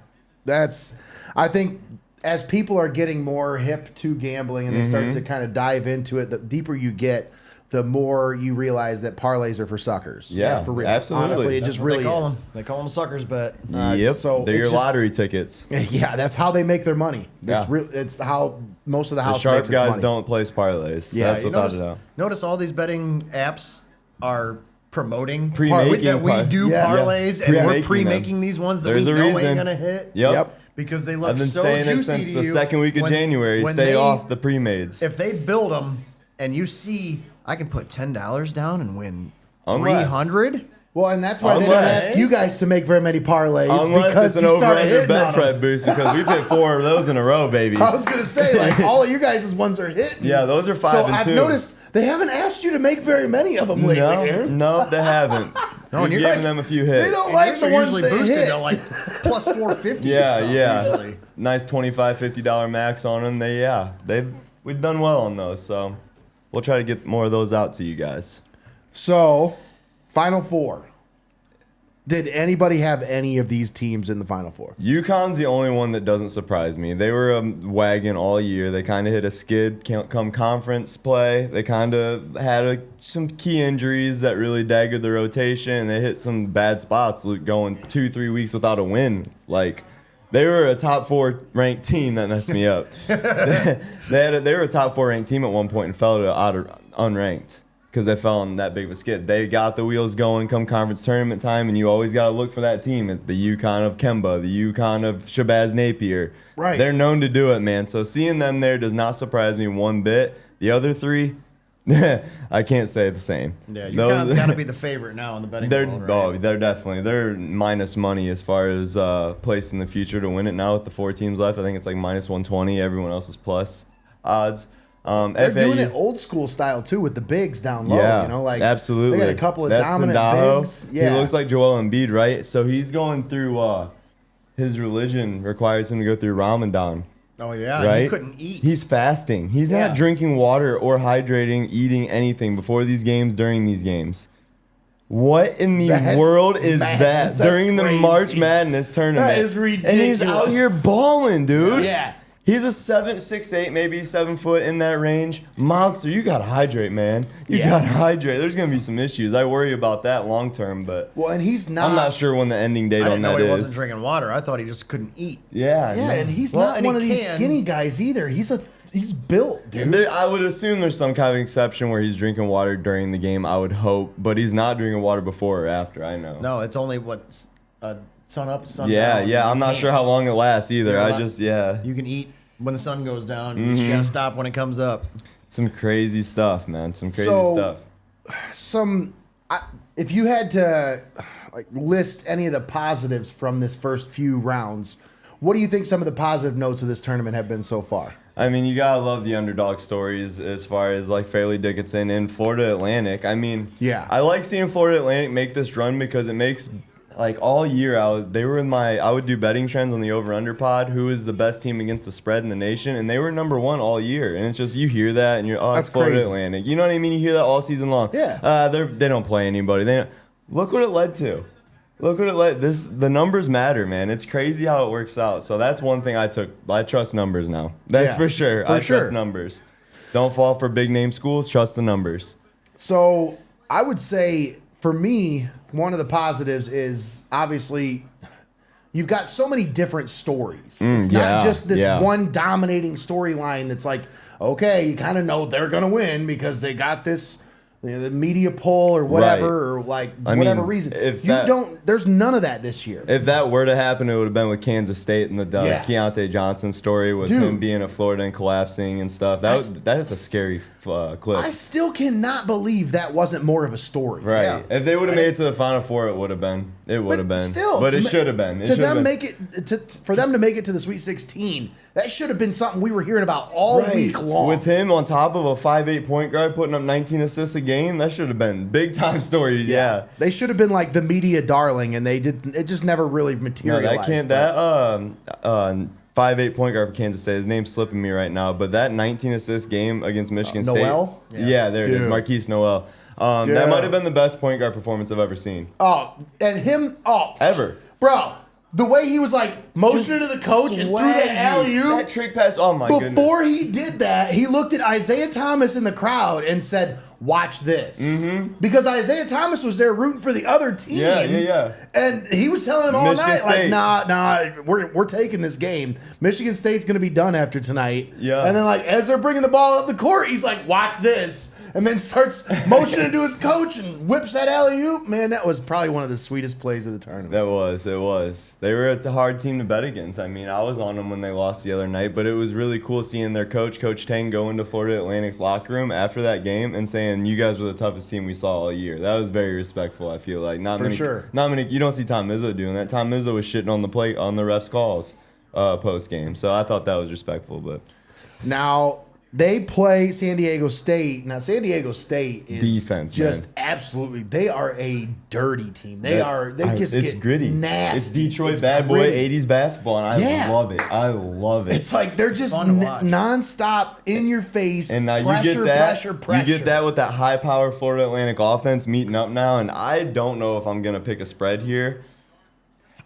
I think as people are getting more hip to gambling and they start to kind of dive into it, the deeper you get, the more you realize that parlays are for suckers. Yeah, for real. absolutely. Honestly, it That's just what really they call is. them. They call them suckers, but Yep. so They're it's your just- lottery tickets. Yeah, that's how they make their money. Yeah. It's how most of the The house sharp makes its guys money. don't place parlays. Yeah, That's you without a doubt. notice all these betting apps are promoting Pre-making that we do Yeah. parlays, and we're Pre-making pre-making them. these ones that There's we a know reason. ain't gonna hit. Yep. Because they look I've been so saying it juicy since to the you second week of when- January. when Stay they- off the pre-mades. If they build them and you see, I can put $10 down and win Unless- 300. Well, and that's why they don't Unless- ask you guys to make very many parlays Unless because it's an you start over-under hitting on Betfred them. boost because we've hit 4 of those in a row, baby. I was gonna say, like, all of you guys' ones are hitting. Yeah, those are 5 So and I've 2. noticed they haven't asked you to make very many of them lately, No, Aaron. no, they haven't. No, We've and you're given like- them a few hits. They don't And like yours the are ones usually that boosted hit. to like plus 450. Yeah, and stuff yeah. usually. Nice $25, $50 max on them. We've done well on those, so we'll try to get more of those out to you guys. So, Final Four. Did anybody have any of these teams in the Final Four? UConn's the only one that doesn't surprise me. They were a wagon all year. They kind of hit a skid come conference play. They kind of had some key injuries that really daggered the rotation, and they hit some bad spots going 2-3 weeks without a win. Like, they were a top 4 ranked team. That messed me up. They were a top 4 ranked team at one point and fell to unranked because they fell on that big of a skid. They got the wheels going come conference tournament time, and you always got to look for that team. The UConn of Kemba, the UConn of Shabazz Napier. Right. They're known to do it, man. So seeing them there does not surprise me one bit. The other 3, I can't say the same. Yeah, Those- UConn's got to be the favorite now in the betting world, right? they're definitely minus money as far as place in the future to win it now with the 4 teams left. I think it's like minus 120. Everyone else is plus odds. They're FAU, doing it old school style too with the bigs down low. yeah, You know, like absolutely. They got a couple of That's dominant Sendajo. bigs. Yeah, He looks like Joel Embiid, right? So he's going through. His religion requires him to go through Ramadan. Oh yeah, and Right? he couldn't eat. He's fasting. He's Yeah. not drinking water or hydrating, eating anything before these games, during these games. What in the That's world is madness. that That's during the crazy. March Madness tournament? That is And he's out ridiculous. here balling, dude. Yeah. He's a 6'8", maybe 7 foot in that range. Monster. You gotta hydrate, man. You Yeah. gotta hydrate. There's gonna be some issues. I worry about that long term, but Well, and he's not. I'm not sure when the ending date I on didn't know that he wasn't is. drinking water. I thought he just couldn't eat. Yeah, Yeah, no. and he's Well, not and one he of these can. skinny guys either. He's built, dude. I would assume there's some kind of exception where he's drinking water during the game. I would hope, but he's not drinking water before or after. I know. No, it's only sun up, sun Yeah, down. yeah. You I'm not can't- sure how long it lasts either. You know, I just, yeah. You can eat when the sun goes down. You just gotta stop when it comes up. Some crazy stuff, man. Some crazy So- stuff. If you had to like list any of the positives from this first few rounds, what do you think some of the positive notes of this tournament have been so far? I mean, you gotta love the underdog stories as far as like Fairleigh Dickinson and Florida Atlantic. I mean, Yeah. I like seeing Florida Atlantic make this run because it makes like all year I would do betting trends on the over under pod. Who is the best team against the spread in the nation? And they were number 1 all year. And it's just you hear that and you're That's it's Florida crazy. Atlantic. You know what I mean? You hear that all season long. Yeah. They don't play anybody. Look what it led to. Look what it led. The numbers matter, man. It's crazy how it works out. So that's one thing I took. I trust numbers now. That's Yeah, for sure. for I sure. trust numbers. Don't fall for big name schools. Trust the numbers. So I would say for me, one of the positives is obviously you've got so many different stories. It's yeah, not just this yeah. one dominating storyline that's like, okay, you kind of know they're going to win because they got this the media pull or whatever, or like whatever mean, reason. if You that- don't, there's none of that this year. If that were to happen, it would have been with Kansas State and the Yeah. Keontae Johnson story with Dude. him being at Florida and collapsing and stuff. That is a scary clip. I still cannot believe that wasn't more of a story. Right. Yeah. If they would have made it to the Final Four, it would have been. It would have been. Still, But to it ma- should have been. It To should have them been. for them to make it to the Sweet 16, that should have been something we were hearing about all week long. With him on top of a 5'8" point guard putting up 19 assists a game, that should have been big time story. Yeah. They should have been like the media darling, and they didn't. It just never really No, materialized. that can't. That 5'8" point guard for Kansas State. His name's slipping me right now, but that 19 assist game against Michigan State. Noel? Yeah, there it is. Dude. Marquise Noel. That Dude. might have been the best point guard performance I've ever seen. Oh, and him. Oh, Ever. bro. The way he was like motioning to the coach and threw that alley That oop. trick pass. Oh my goodness. Before he did that, he looked at Isaiah Thomas in the crowd and said, watch this. Because Isaiah Thomas was there rooting for the other team. Yeah. And he was telling them all Michigan night, State. like, nah, we're taking this game. Michigan State's going to be done after tonight. Yeah. And then, like, as they're bringing the ball up the court, he's like, watch this. And then starts motioning to his coach and whips that alley-oop. Man, that was probably one of the sweetest plays of the tournament. It was. They were a hard team to bet against. I mean, I was on them when they lost the other night, but it was really cool seeing their coach, Coach Tang, go into Florida Atlantic's locker room after that game and saying, "You guys were the toughest team we saw all year." That was very respectful. I feel like not many. You don't see Tom Izzo doing that. Tom Izzo was shitting on the plate on the refs' calls post game, so I thought that was respectful. But now they play San Diego State. Now San Diego State is defense, just absolutely. They are a dirty team. They just it's get gritty. nasty. It's Detroit It's bad boy gritty. 80s basketball, and I love it. I love it. It's like they're just fun to watch. nonstop in your face. And now pressure, you get that. pressure. You get that with that high power Florida Atlantic offense meeting up now, and I don't know if I'm gonna pick a spread here.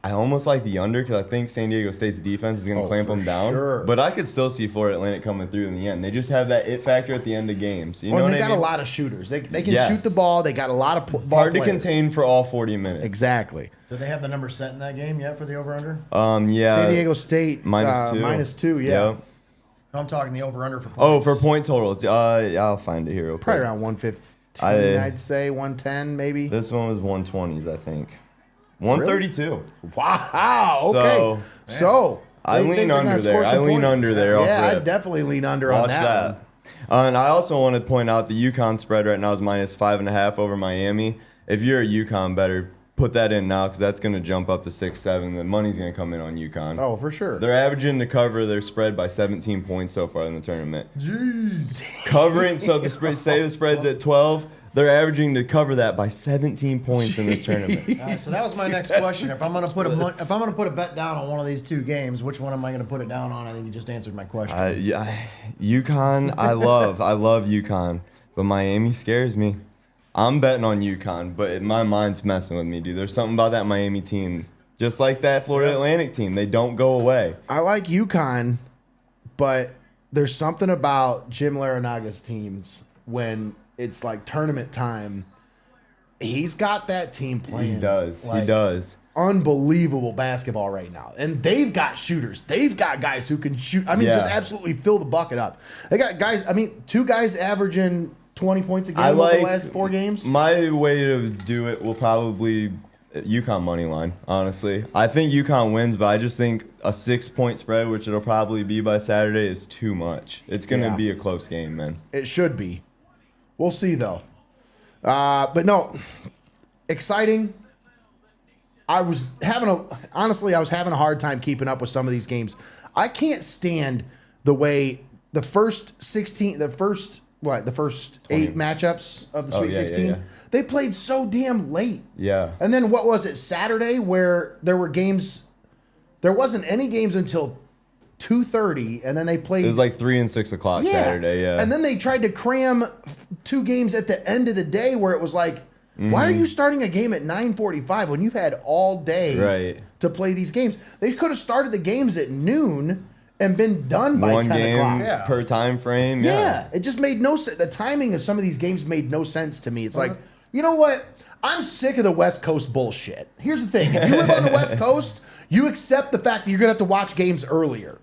I almost like the under because I think San Diego State's defense is gonna clamp for them down. sure. But I could still see Florida Atlantic coming through in the end. They just have that it factor at the end of games. You know Well, what they I got mean? a lot of shooters. They can Yes. shoot the ball. They got a lot of ball Hard to players. contain for all 40 minutes. Exactly. Do they have the number set in that game yet for the over/under? Yeah. San Diego State -2. -2. Yeah. Yep. I'm talking the over/under for points. Oh, for point totals. I'll find it here real quick. Probably around 115. I'd say 110 maybe. This one was 120s, I think. 132. Wow. Okay. So I they think lean they're gonna under there. score I some lean points. under there. off Yeah, rip. I'd definitely lean under on Watch that. that. And I also want to point out the UConn spread right now is -5.5 over Miami. If you're a UConn better, put that in now because that's going to jump up to 6-7. The money's going to come in on UConn. Oh, for sure. They're averaging to cover their spread by 17 points so far in the tournament. Jeez. Covering, so the spread, say the spread's at 12. They're averaging to cover that by 17 points in this tournament. So that was my next question. If I'm gonna put a bet down on one of these two games, which one am I gonna put it down on? I think you just answered my question. UConn, I love UConn, but Miami scares me. I'm betting on UConn, but my mind's messing with me, dude. There's something about that Miami team, just like that Florida Atlantic team. They don't go away. I like UConn, but there's something about Jim Laranaga's teams when it's like tournament time. He's got that team playing. He does. like, He does. Unbelievable basketball right now. And they've got shooters. They've got guys who can shoot. I mean, Yeah. just absolutely fill the bucket up. They got guys, I mean, 2 guys averaging 20 points a game I over like the last 4 games. My way to do it will probably UConn money line. Honestly, I think UConn wins, but I just think a 6-point spread, which it'll probably be by Saturday, is too much. It's gonna Yeah. be a close game, man. It should be. We'll see, though. But no, exciting. I was having a hard time keeping up with some of these games. I can't stand the way the first 8 matchups of the Sweet yeah, 16, yeah. they played so damn late. Yeah. And then what was it, Saturday, where there were games, there wasn't any games until 2:30, and then they played. It was like 3 and 6 o'clock Saturday. Yeah. And then they tried to cram 2 games at the end of the day where it was like, why are you starting a game at 9:45 when you've had all day to play these games? They could have started the games at noon and been done by 1 10 game o'clock. per time frame. Yeah, it just made no sense. The timing of some of these games made no sense to me. It's like, you know what? I'm sick of the West Coast bullshit. Here's the thing. If you live on the West Coast, you accept the fact that you're going to have to watch games earlier.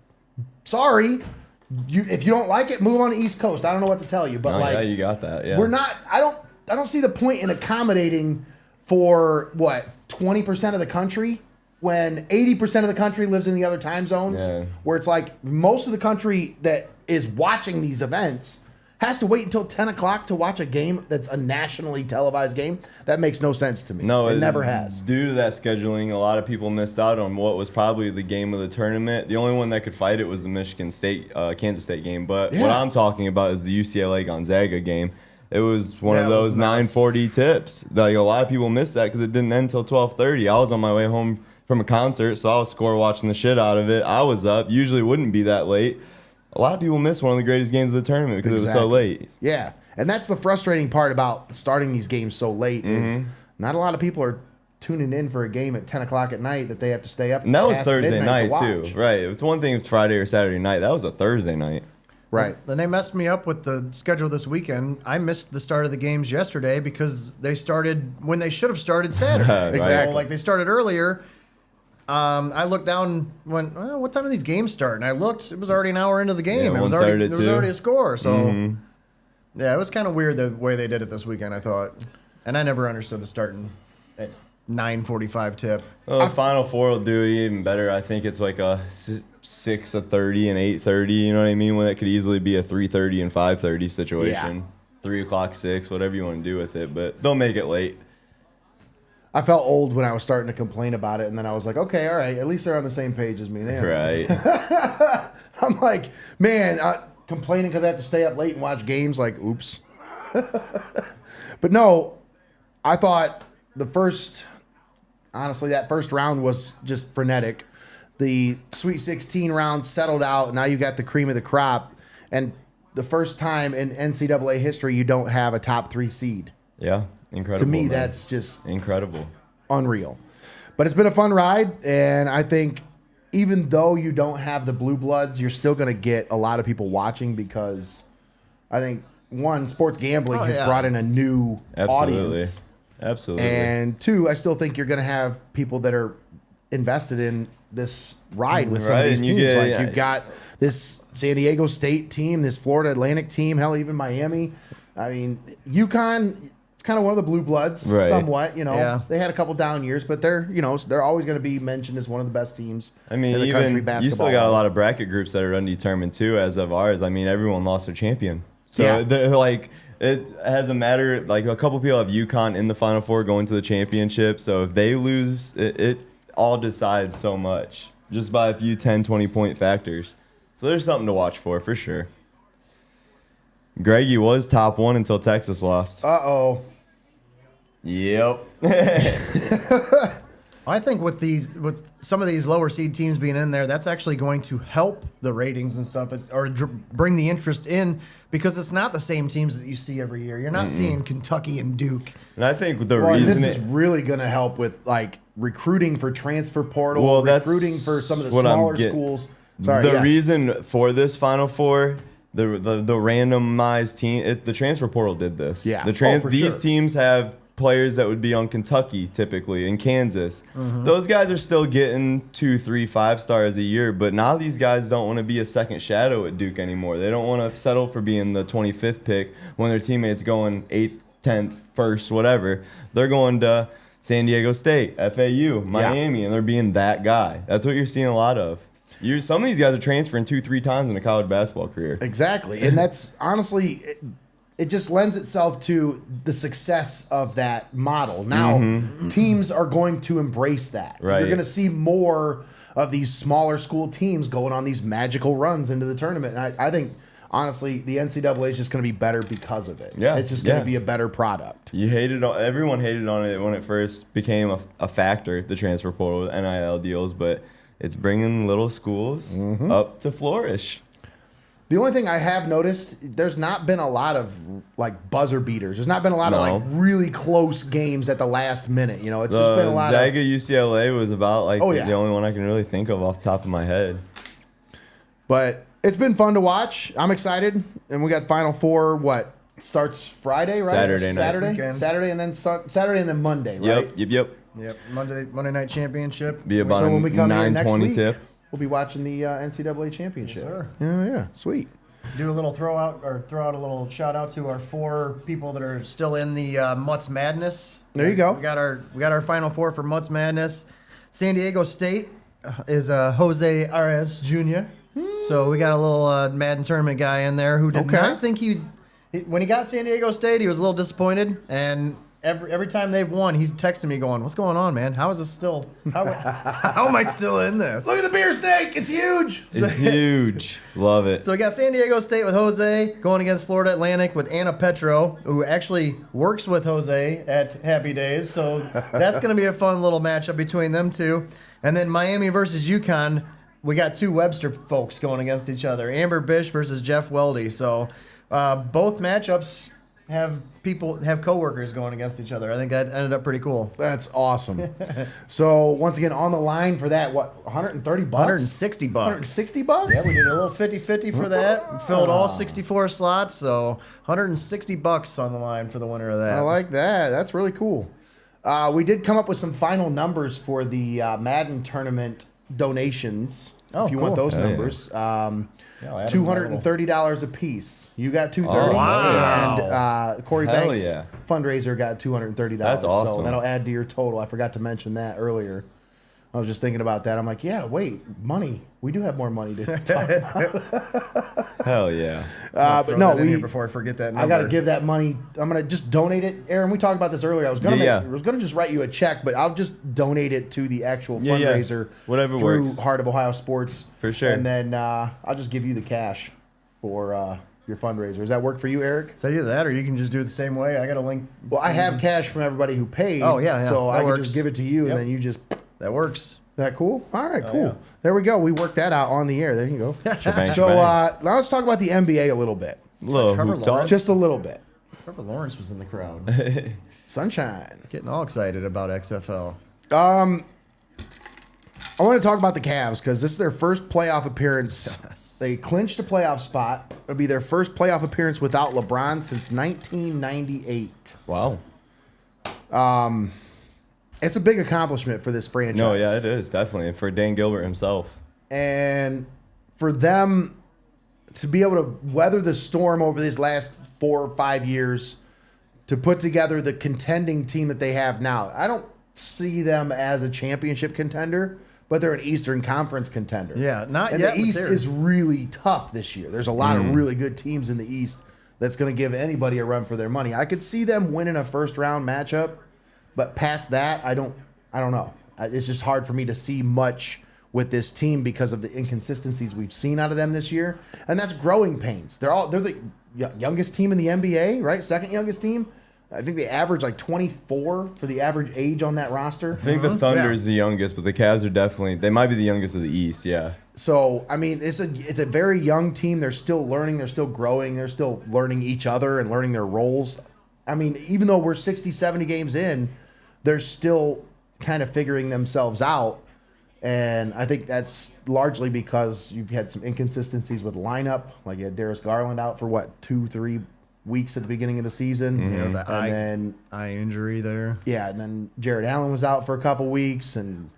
Sorry. If you don't like it, move on to East Coast. I don't know what to tell you. But Yeah, you got that. Yeah. we're not, I don't see the point in accommodating for, 20% of the country when 80% of the country lives in the other time zones, where it's like most of the country that is watching these events has to wait until 10 o'clock to watch a game that's a nationally televised game. That makes no sense to me. No, it never has. Due to that scheduling, a lot of people missed out on what was probably the game of the tournament. The only one that could fight it was the Michigan State, Kansas State game. But what I'm talking about is the UCLA Gonzaga game. It was one of those 9:40 tips. Like a lot of people missed that because it didn't end until 12:30. I was on my way home from a concert, so I was score watching the shit out of it. I was up. Usually wouldn't be that late. A lot of people missed one of the greatest games of the tournament because it was so late. Yeah, and that's the frustrating part about starting these games so late is not a lot of people are tuning in for a game at 10 o'clock at night that they have to stay up. And that was past Thursday midnight night to too, watch. right? It's one thing if it's Friday or Saturday night. That was a Thursday night. Right. Then they messed me up with the schedule this weekend. I missed the start of the games yesterday because they started when they should have started Saturday. Right. Exactly. So, like they started earlier. I looked down when what time do these games start? And I looked, it was already an hour into the game. Yeah, it was one started already at there was 2. already a score. So yeah, it was kind of weird the way they did it this weekend, I thought. And I never understood the starting at 9:45 tip. Well, the Final Four will do it even better. I think it's like a 6, a 30, and 8:30. You know what I mean? When it could easily be a 3:30 and 5:30 situation. Yeah. 3 o'clock, 6, whatever you want to do with it. But they'll make it late. I felt old when I was starting to complain about it, and then I was like, okay, all right, at least they're on the same page as me. They are. Right. I'm like, man, complaining because I have to stay up late and watch games. Like, oops. But no, I thought honestly, that first round was just frenetic. The Sweet 16 round settled out. Now you got the cream of the crop, and the first time in NCAA history you don't have a top 3 seed. Yeah. Incredible. To me, man. that's just incredible. unreal. But it's been a fun ride, and I think even though you don't have the blue bloods, you're still going to get a lot of people watching because I think, one, sports gambling has brought in a new audience. Absolutely. And 2, I still think you're going to have people that are invested in this ride with some of these and you teams. get- You've got this San Diego State team, this Florida Atlantic team, hell, even Miami. I mean, UConn, it's kind of one of the blue bloods, Right. somewhat. You know, Yeah. they had a couple down years, but they're always going to be mentioned as one of the best teams. I mean, in the country even you basketball still got a wise. lot of bracket groups that are undetermined too, as of ours. I mean, everyone lost their champion, so Yeah. they're like it has a matter. Like a couple people have UConn in the Final Four going to the championship, so if they lose, it all decides so much just by a few 10, 20-point factors. So there's something to watch for sure. Greggy was top 1 until Texas lost. Uh-oh. Yep. I think with some of these lower seed teams being in there, that's actually going to help the ratings and stuff, bring the interest in because it's not the same teams that you see every year. You're not seeing Kentucky and Duke. And I think the Well, and reason this is really going to help with like recruiting for transfer portal, Well, that's recruiting for some of the what I'm smaller getting- schools. Sorry, the yeah. reason for this Final Four, the randomized team, the transfer portal did this. Yeah. For these sure. teams have players that would be on Kentucky typically in Kansas. Mm-hmm. Those guys are still getting 2, 3, 5 stars a year, but now these guys don't want to be a second shadow at Duke anymore. They don't want to settle for being the 25th pick when their teammates going 8th, 10th, 1st, whatever. They're going to San Diego State, FAU, Miami, and they're being that guy. That's what you're seeing a lot of. Some of these guys are transferring 2, 3 times in a college basketball career. Exactly. And that's honestly, it just lends itself to the success of that model. Now, teams are going to embrace that. Right. You're going to see more of these smaller school teams going on these magical runs into the tournament. And I think, honestly, the NCAA is just going to be better because of it. Yeah, It's just going to yeah. be a better product. Everyone hated on it when it first became a factor, the transfer portal with NIL deals, but it's bringing little schools up to flourish. The only thing I have noticed, there's not been a lot of like buzzer beaters. There's not been a lot of like really close games at the last minute. You know, it's just been a lot Zaga of. UCLA was about like Oh, yeah. the only one I can really think of off the top of my head. But it's been fun to watch. I'm excited, and we got Final Four. What starts Friday, right? Saturday night. Weekend. Saturday, and then Saturday, and then Monday, right? Yep. Yep, Monday night championship. Be about So when we come in next 9:20 week, tip. we'll be watching the NCAA championship. Yes, sir. Yeah, sweet. Do a little throw out a little shout out to our 4 people that are still in the Mutts Madness. There you go. We got our Final Four for Mutts Madness. San Diego State is Jose Arez Jr. So we got a little Madden tournament guy in there who did Okay. not think when he got San Diego State, he was a little disappointed. And every time they've won, he's texting me going, "What's going on, man? How is this still? How am I still in this?" Look at the beer steak. It's huge. It's huge. Love it. So we got San Diego State with Jose going against Florida Atlantic with Anna Petro, who actually works with Jose at Happy Days. So that's going to be a fun little matchup between them two. And then Miami versus UConn, we got 2 Webster folks going against each other. Amber Bish versus Jeff Weldy. So both matchups have coworkers going against each other. I think that ended up pretty cool. That's awesome. So once again, on the line for that, what, 130 bucks? 160 bucks. 160 bucks? Yeah, we did a little 50-50 for that. We filled all 64 slots, so 160 bucks on the line for the winner of that. I like that. That's really cool. We did come up with some final numbers for the Madden tournament donations. Oh, if you cool. want those Hell yeah. numbers, Yeah, I'll add them to my $230 a piece. You got $230, wow. and Corey Hell Banks yeah. fundraiser got $230. That's So awesome. that'll add to your total. I forgot to mention that earlier. I was just thinking about that. I'm like, yeah, wait, money. We do have more money to talk about. Hell yeah. I'll But throw no, that in here before I forget that number. I got to give that money. I'm gonna just donate it, Aaron. We talked about this earlier. I was gonna Yeah. I was gonna just write you a check, but I'll just donate it to the actual Yeah, yeah. fundraiser, Whatever through works. Heart of Ohio Sports For sure. And then I'll just give you the cash for your fundraiser. Does that work for you, Eric? So either that, or you can just do it the same way. I got a link. Well, I have cash from everybody who paid. Oh, yeah, So that I can works. just give it to you, Yep. and then you just. That works. That cool? All right, Oh, cool. yeah. There we go. We worked that out on the air. There you go. Shebang, So shebang. now let's talk about the NBA a little bit, Little Trevor hoop Lawrence? talk. just a little bit. Trevor Lawrence was in the crowd. Sunshine. Getting all excited about XFL. I want to talk about the Cavs because this is their first playoff appearance. Yes. They clinched a playoff spot. It'll be their first playoff appearance without LeBron since 1998. Wow. It's a big accomplishment for this franchise. No, yeah, it is definitely for Dan Gilbert himself. And for them to be able to weather the storm over these last 4 or 5 years to put together the contending team that they have now. I don't see them as a championship contender, but they're an Eastern Conference contender. Yeah, not and yet, the but East they're- is really tough this year. There's a lot of really good teams in the East that's going to give anybody a run for their money. I could see them winning a first round matchup, but past that, I don't know. It's just hard for me to see much with this team because of the inconsistencies we've seen out of them this year, and that's growing pains. They're the youngest team in the NBA, right? Second youngest team. I think they average like 24 for the average age on that roster. I think the Thunder Yeah. is the youngest, but the Cavs are definitely, they might be the youngest of the East, yeah. So, I mean, it's a very young team. They're still learning. They're still growing. They're still learning each other and learning their roles. I mean, even though we're 60, 70 games in, they're still kind of figuring themselves out. And I think that's largely because you've had some inconsistencies with lineup. Like you had Darius Garland out for, 2-3 weeks at the beginning of the season. You know, the And then eye injury there. yeah, and then Jared Allen was out for a couple weeks, and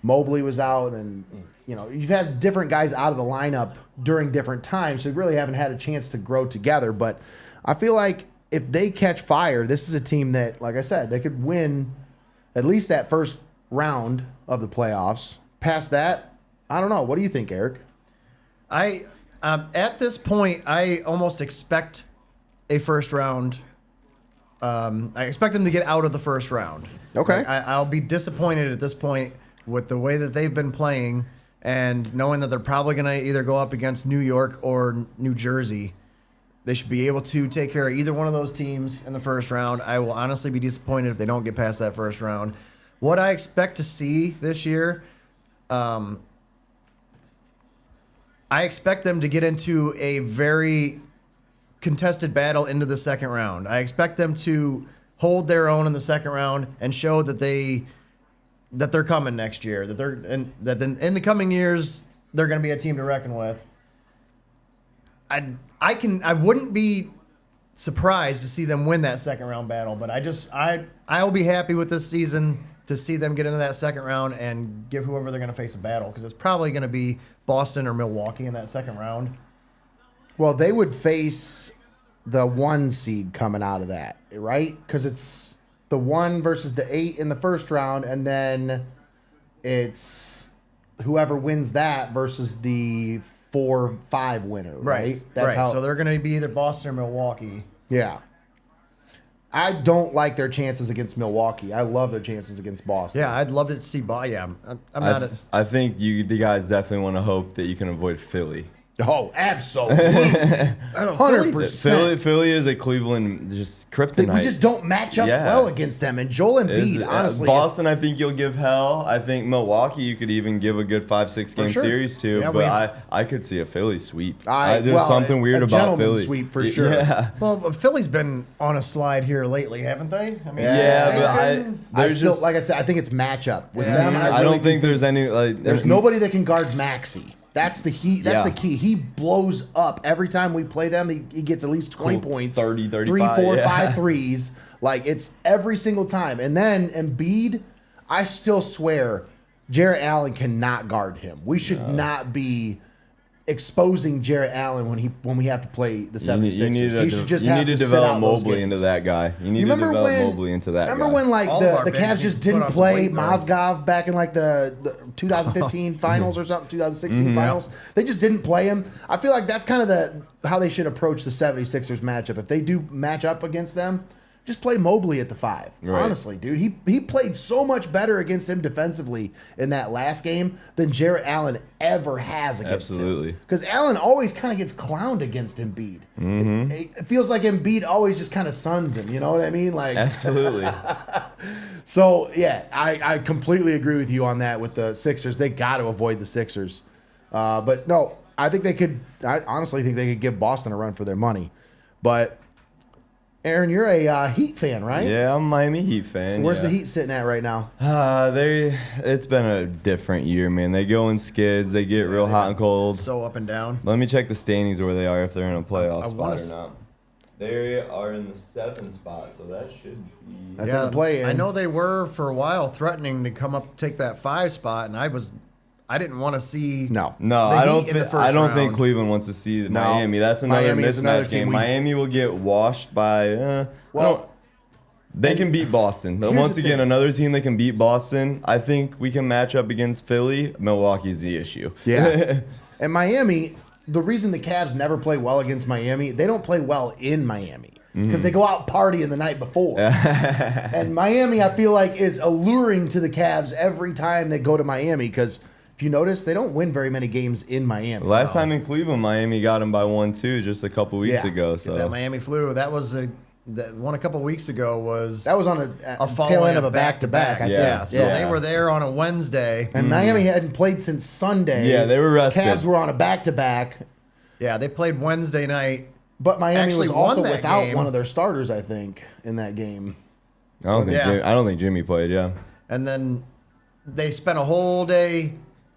Mobley was out, and you've had different guys out of the lineup during different times, so we really haven't had a chance to grow together. But I feel like if they catch fire, this is a team that, like I said, they could win at least that first round of the playoffs. Past that, I don't know. What do you think, Eric? I at this point, I almost expect a first round. I expect them to get out of the first round. Okay. Like, I'll be disappointed at this point with the way that they've been playing and knowing that they're probably going to either go up against New York or New Jersey. They should be able to take care of either one of those teams in the first round. I will honestly be disappointed if they don't get past that first round. What I expect to see this year, I expect them to get into a very contested battle into the second round. I expect them to hold their own in the second round and show that they're coming next year. In the coming years they're going to be a team to reckon with. I wouldn't be surprised to see them win that second round battle, but I will be happy with this season to see them get into that second round and give whoever they're going to face a battle, because it's probably going to be Boston or Milwaukee in that second round. Well, they would face the 1 seed coming out of that, right? Because it's the 1 versus the 8 in the first round, and then it's whoever wins that versus the 4-5 winner, right? Right. So they're going to be either Boston or Milwaukee. Yeah. I don't like their chances against Milwaukee. I love their chances against Boston. Yeah, I'd love to see. Yeah, I'm not. I think the guys definitely want to hope that you can avoid Philly. Oh, absolutely. I don't know, 100%. Philly is a Cleveland just kryptonite. We just don't match up Yeah. well against them. And Joel Embiid, honestly. Boston, I think you'll give hell. I think Milwaukee, you could even give a good 5-6 game sure. series to. Yeah, but I could see a Philly sweep. Well, There's something weird a about gentleman's Philly. sweep for sure. Yeah, Well, Philly's been on a slide here lately, haven't they? I mean, yeah, they've but been- I still, like I said, I think it's matchup with Yeah. them. And I really don't think there's any like. there's nobody that can guard Maxey. That's the heat. That's Yeah. the key. He blows up every time we play them. He gets at least 20 points, 30, 3, 35, 4, yeah. 5 threes. Like it's every single time. And then Embiid, I still swear, Jarrett Allen cannot guard him. We should not be exposing Jarrett Allen when we have to play the 76ers. You need to, he should just you have need to sit develop out those Mobley games. into that guy. You need to remember develop when- Mobley into that Remember guy. when like All of our the bigs Cavs need just to didn't put on some play weight, though. Mozgov back in like the 2015 finals or something, 2016 finals? They just didn't play him. I feel like that's kind of how they should approach the 76ers matchup. If they do match up against them, just play Mobley at the 5. Right. Honestly, dude, he played so much better against him defensively in that last game than Jarrett Allen ever has against him. Absolutely. Because Allen always kind of gets clowned against Embiid. It feels like Embiid always just kind of suns him. You know what I mean? Like Absolutely. So yeah, I completely agree with you on that with the Sixers. They got to avoid the Sixers. But no, I think they could. I honestly think they could give Boston a run for their money. But Aaron, you're a Heat fan, right? Yeah, I'm a Miami Heat fan. Where's yeah. the Heat sitting at right now? It's been a different year, man. They go in skids. They get real hot and cold. so up and down. Let me check the standings where they are if they're in a playoff I spot wanna or not. They are in the 7th spot, so that should be. That's in the play-in. I know they were for a while threatening to come up take that 5 spot, and I didn't want to see. No. No, the I don't Heat in the think. first I don't think round. Cleveland wants to see No. Miami. That's another Miami is another mismatch team game. Miami will get washed by. They can beat Boston. Here's Once the again, thing. another team that can beat Boston. I think we can match up against Philly. Milwaukee's the issue. Yeah. And Miami, the reason the Cavs never play well against Miami, they don't play well in Miami because they go out partying the night before. And Miami, I feel like, is alluring to the Cavs every time they go to Miami because if you notice, they don't win very many games in Miami. Last time in Cleveland, Miami got him by 1-2 just a couple weeks Yeah. ago. So That Miami flu. That was that one a couple weeks ago was That was on a a following tail end of a back-to-back, I Yeah. think. So they were there on a Wednesday. And Miami hadn't played since Sunday. Yeah, they were rested. Cavs were on a back-to-back. Yeah, they played Wednesday night. But Miami Actually was also won that without game. one of their starters, I think, in that game. I don't think Jimmy played. Yeah. And then they spent a whole day,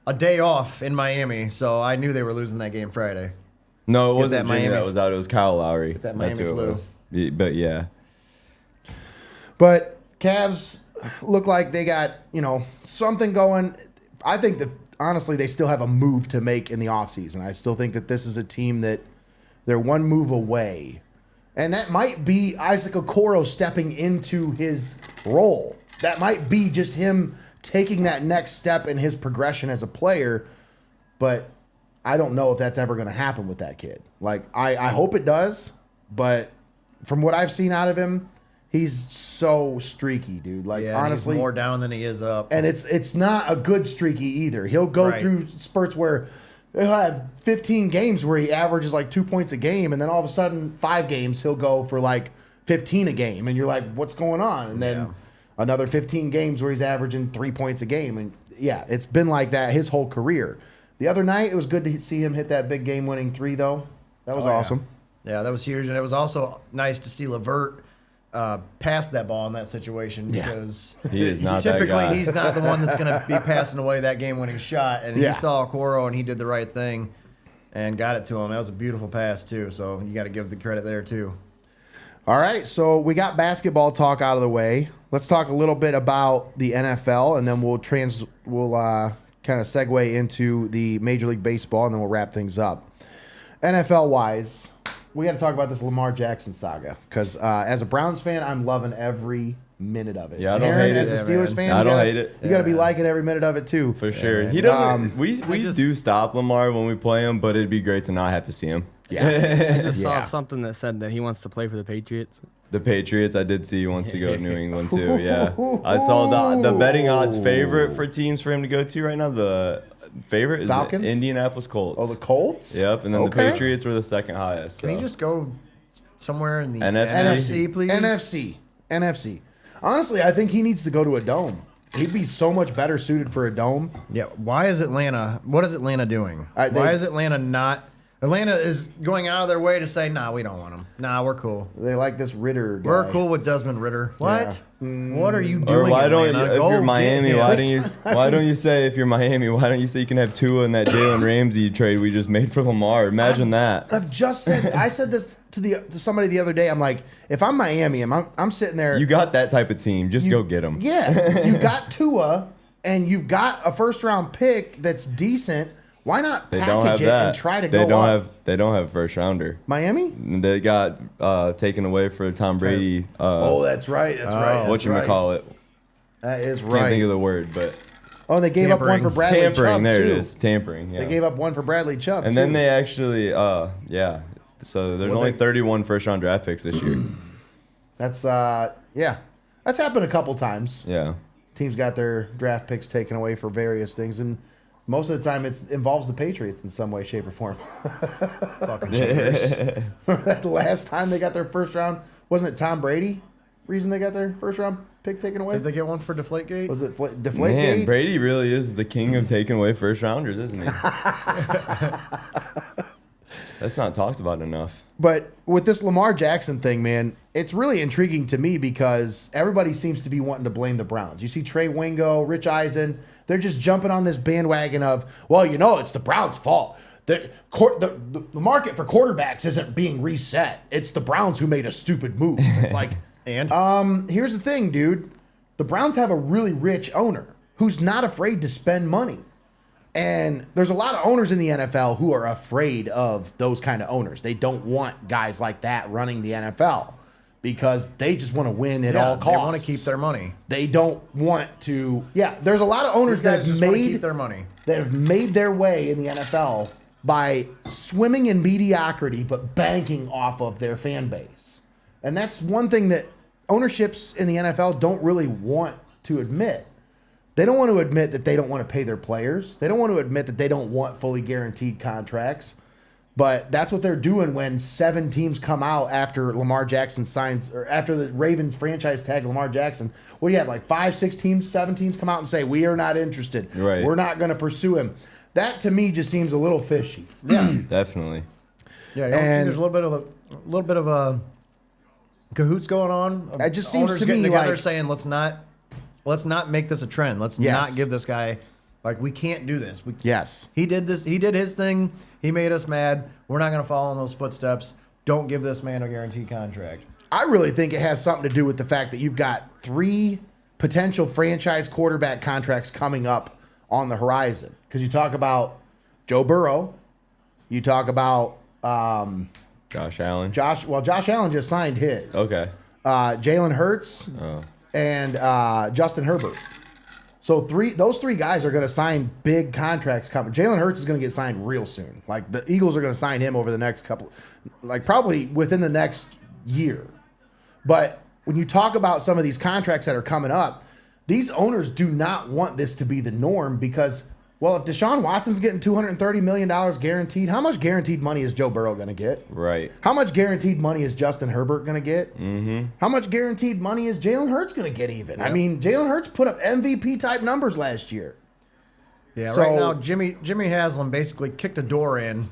a day off in Miami. So I knew they were losing that game Friday. No, it Get wasn't that Jimmy Miami- that was out. It was Kyle Lowry. that That's Miami who it flu. was. But yeah. But Cavs look like they got, something going. I think that, honestly, they still have a move to make in the offseason. I still think that this is a team that they're one move away. And that might be Isaac Okoro stepping into his role. That might be just him taking that next step in his progression as a player. But I don't know if that's ever going to happen with that kid. Like, I hope it does. But from what I've seen out of him, he's so streaky, dude. Like, Yeah, and honestly, he's more down than he is up. and it's not a good streaky either. He'll go Right. through spurts where he'll have 15 games where he averages like 2 points a game, and then all of a sudden 5 games he'll go for like 15 a game, and you're like, what's going on? And then Yeah. another 15 games where he's averaging 3 points a game, and yeah, it's been like that his whole career. The other night it was good to see him hit that big game-winning 3, though. That was Oh, yeah. awesome. Yeah, that was huge, and it was also nice to see Levert pass that ball in that situation because He is not that typically guy. he's not the one that's going to be passing away that game-winning shot. And Yeah. he saw Okoro and he did the right thing and got it to him. That was a beautiful pass too. So you got to give the credit there too. All right, so we got basketball talk out of the way. Let's talk a little bit about the NFL, and then we'll kind of segue into the Major League Baseball, and then we'll wrap things up. NFL wise, we got to talk about this Lamar Jackson saga because as a Browns fan, I'm loving every minute of it. Yeah, I don't Aaron, hate as it. a Yeah, Steelers man. fan, I you don't gotta- hate it. You got to be man. liking every minute of it too. For sure. man. He doesn't. Um, we do stop Lamar when we play him, but it'd be great to not have to see him. Yeah, I just Yeah. saw something that said that he wants to play for the Patriots. The Patriots, I did see he wants to go to New England too. Yeah, I saw the betting odds favorite for teams for him to go to right now. favorite is Falcons? the Indianapolis Colts. Oh, the Colts? Yep, and then Okay. the Patriots were the second highest. Can so. you just go somewhere in the NFC? NFC, please? NFC. Honestly, I think he needs to go to a dome. He'd be so much better suited for a dome. Yeah. Why is Atlanta? What is Atlanta doing? They- Why is Atlanta not? Atlanta is going out of their way to say, "Nah, we don't want him. Nah, we're cool. They like this Ritter guy. We're cool with Desmond Ritter." What? What are you doing? Or why don't you, Atlanta? if Go you're get Miami, him. why don't you say if you're Miami, why don't you say you can have Tua and that Jalen Ramsey trade we just made for Lamar? Imagine that. I've just said I said this to somebody the other day. I'm like, if I'm Miami, I'm sitting there. You got that type of team. Just go get them. Yeah, you got Tua, and you've got a first round pick that's decent. Why not They package don't have it that. and try to they go don't up? have. They don't have a first rounder. Miami? They got taken away for Tom Brady. Oh, that's right. That's right. What you call it? That is Can't think right. of the word, but Oh, they gave up one Tampering. for Bradley tampering. Chubb There too. it is. Tampering. Yeah. They gave up one for Bradley Chubb and too. then they actually, yeah. So there's Well, only they- 31 first round draft picks this year. That's yeah, that's happened a couple times. Yeah. Teams got their draft picks taken away for various things, and most of the time it involves the Patriots in some way, shape, or form. Fucking cheaters. Remember that the last time they got their first round? Wasn't it Tom Brady? Reason they got their first round pick taken away? Did they get one for Deflategate? Was it Man, Deflategate? Brady really is the king of taking away first rounders, isn't he? That's not talked about enough. But with this Lamar Jackson thing, man, it's really intriguing to me because everybody seems to be wanting to blame the Browns. You see Trey Wingo, Rich Eisen, they're just jumping on this bandwagon of, well, it's the Browns' fault. The market for quarterbacks isn't being reset. It's the Browns who made a stupid move. It's like, And here's the thing, dude. The Browns have a really rich owner who's not afraid to spend money. And there's a lot of owners in the NFL who are afraid of those kind of owners. They don't want guys like that running the NFL because they just want to win at all costs. they want to keep their money. They don't want to. Yeah, there's a lot of owners These that guys have just want to made keep their money. that have made their way in the NFL by swimming in mediocrity but banking off of their fan base. And that's one thing that ownerships in the NFL don't really want to admit. They don't want to admit that they don't want to pay their players. They don't want to admit that they don't want fully guaranteed contracts. But that's what they're doing when 7 teams come out after Lamar Jackson signs, or after the Ravens franchise tag Lamar Jackson. What do you have, like 5, 6 teams, 7 teams come out and say, we are not interested. Right. We're not going to pursue him. That to me just seems a little fishy. Yeah, Definitely. yeah. You don't think And- there's a little bit of a cahoots going on. It just seems Owners to getting me together like- saying, let's not make this a trend. Let's Yes. not give this guy, like, we can't do this. Yes. He did this. He did his thing. He made us mad. We're not going to follow in those footsteps. Don't give this man a guaranteed contract. I really think it has something to do with the fact that you've got 3 potential franchise quarterback contracts coming up on the horizon. Because you talk about Joe Burrow, you talk about Josh Allen. Josh Allen just signed his. Okay. Jalen Hurts Oh. and Justin Herbert. So those three guys are going to sign big contracts coming. Jalen Hurts is going to get signed real soon. Like the Eagles are going to sign him over the next couple, like probably within the next year. But when you talk about some of these contracts that are coming up, these owners do not want this to be the norm because, well, if Deshaun Watson's getting $230 million guaranteed, how much guaranteed money is Joe Burrow going to get? Right. How much guaranteed money is Justin Herbert going to get? Mm-hmm. How much guaranteed money is Jalen Hurts going to get even? I mean, Jalen Hurts put up MVP-type numbers last year. Yeah, So- right now Jimmy Haslam basically kicked a door in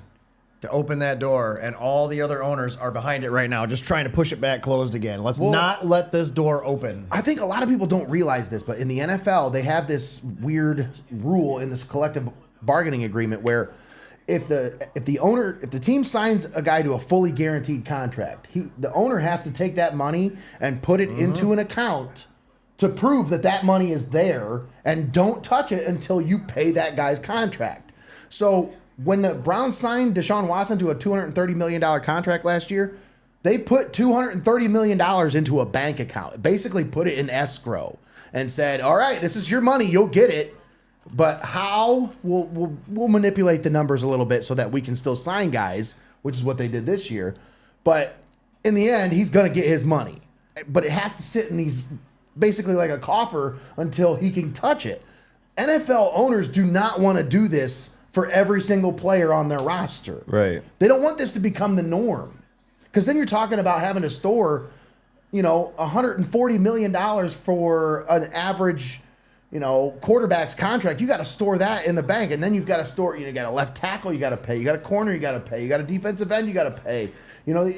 to open that door, and all the other owners are behind it right now, just trying to push it back closed again. Let's not let this door open. I think a lot of people don't realize this, but in the NFL, they have this weird rule in this collective bargaining agreement where if the team signs a guy to a fully guaranteed contract, the owner has to take that money and put it into an account to prove that money is there, and don't touch it until you pay that guy's contract. So when the Browns signed Deshaun Watson to a $230 million contract last year, they put $230 million into a bank account, basically put it in escrow, and said, all right, this is your money, you'll get it. But how we'll manipulate the numbers a little bit so that we can still sign guys, which is what they did this year. But in the end, he's going to get his money. But it has to sit in these basically like a coffer until he can touch it. NFL owners do not want to do this for every single player on their roster. Right. They don't want this to become the norm. Because then you're talking about having to store, $140 million for an average, quarterback's contract. You got to store that in the bank. And then you've got to store, you got a left tackle you got to pay. You got a corner you got to pay. You got a defensive end you got to pay.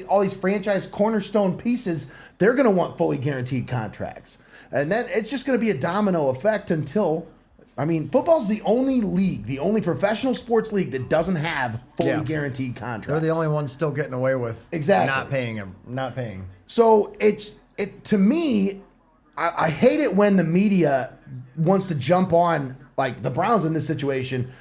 All these franchise cornerstone pieces, they're going to want fully guaranteed contracts. And then it's just going to be a domino effect until, football's the only league, the only professional sports league that doesn't have fully guaranteed contracts. They're the only ones still getting away with not paying. So to me, I hate it when the media wants to jump on, like the Browns in this situation,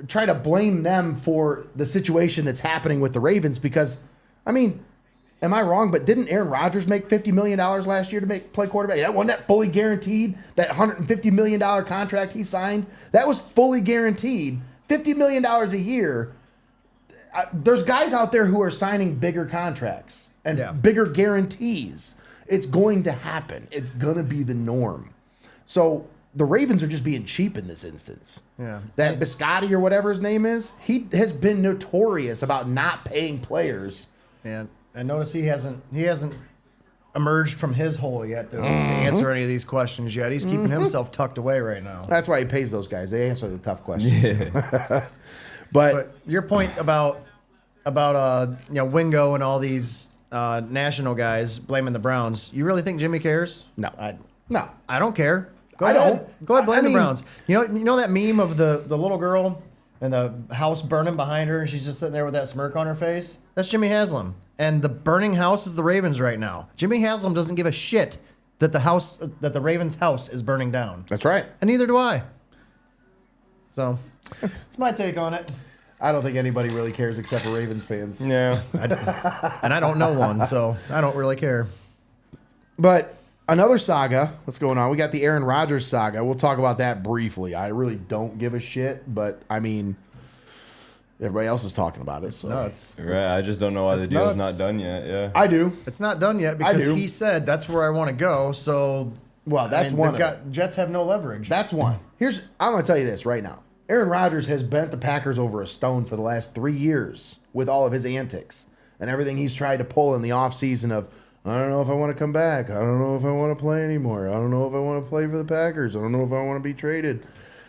try to blame them for the situation that's happening with the Ravens because, am I wrong? But didn't Aaron Rodgers make $50 million last year to play quarterback? Yeah, wasn't that fully guaranteed? That $150 million contract he signed? That was fully guaranteed. $50 million a year. There's guys out there who are signing bigger contracts and bigger guarantees. It's going to happen. It's going to be the norm. So the Ravens are just being cheap in this instance. Yeah. That Biscotti or whatever his name is, he has been notorious about not paying players. And notice he hasn't emerged from his hole yet to answer any of these questions yet. He's keeping himself tucked away right now. That's why he pays those guys. They answer the tough questions. Yeah. but your point about Wingo and all these national guys blaming the Browns, you really think Jimmy cares? No. No, I don't care. Go I ahead. don't. Go ahead, blame I the mean- Browns. You know that meme of the little girl and the house burning behind her, and she's just sitting there with that smirk on her face? That's Jimmy Haslam. And the burning house is the Ravens right now. Jimmy Haslam doesn't give a shit that the Ravens' house is burning down. That's right. And neither do I. So, it's my take on it. I don't think anybody really cares except for Ravens fans. Yeah. And I don't know one, so I don't really care. But another saga that's going on. We got the Aaron Rodgers saga. We'll talk about that briefly. I really don't give a shit, but everybody else is talking about it. So Nuts. Right. I just don't know why the It's deal's nuts. not done yet. Yeah. I do. It's not done yet I because do. he said that's where I want to go. So, Well, that's one they've of it. got Jets have no leverage. That's one. I'm going to tell you this right now. Aaron Rodgers has bent the Packers over a stone for the last 3 years with all of his antics and everything he's tried to pull in the offseason of, I don't know if I want to come back. I don't know if I want to play anymore. I don't know if I want to play for the Packers. I don't know if I want to be traded.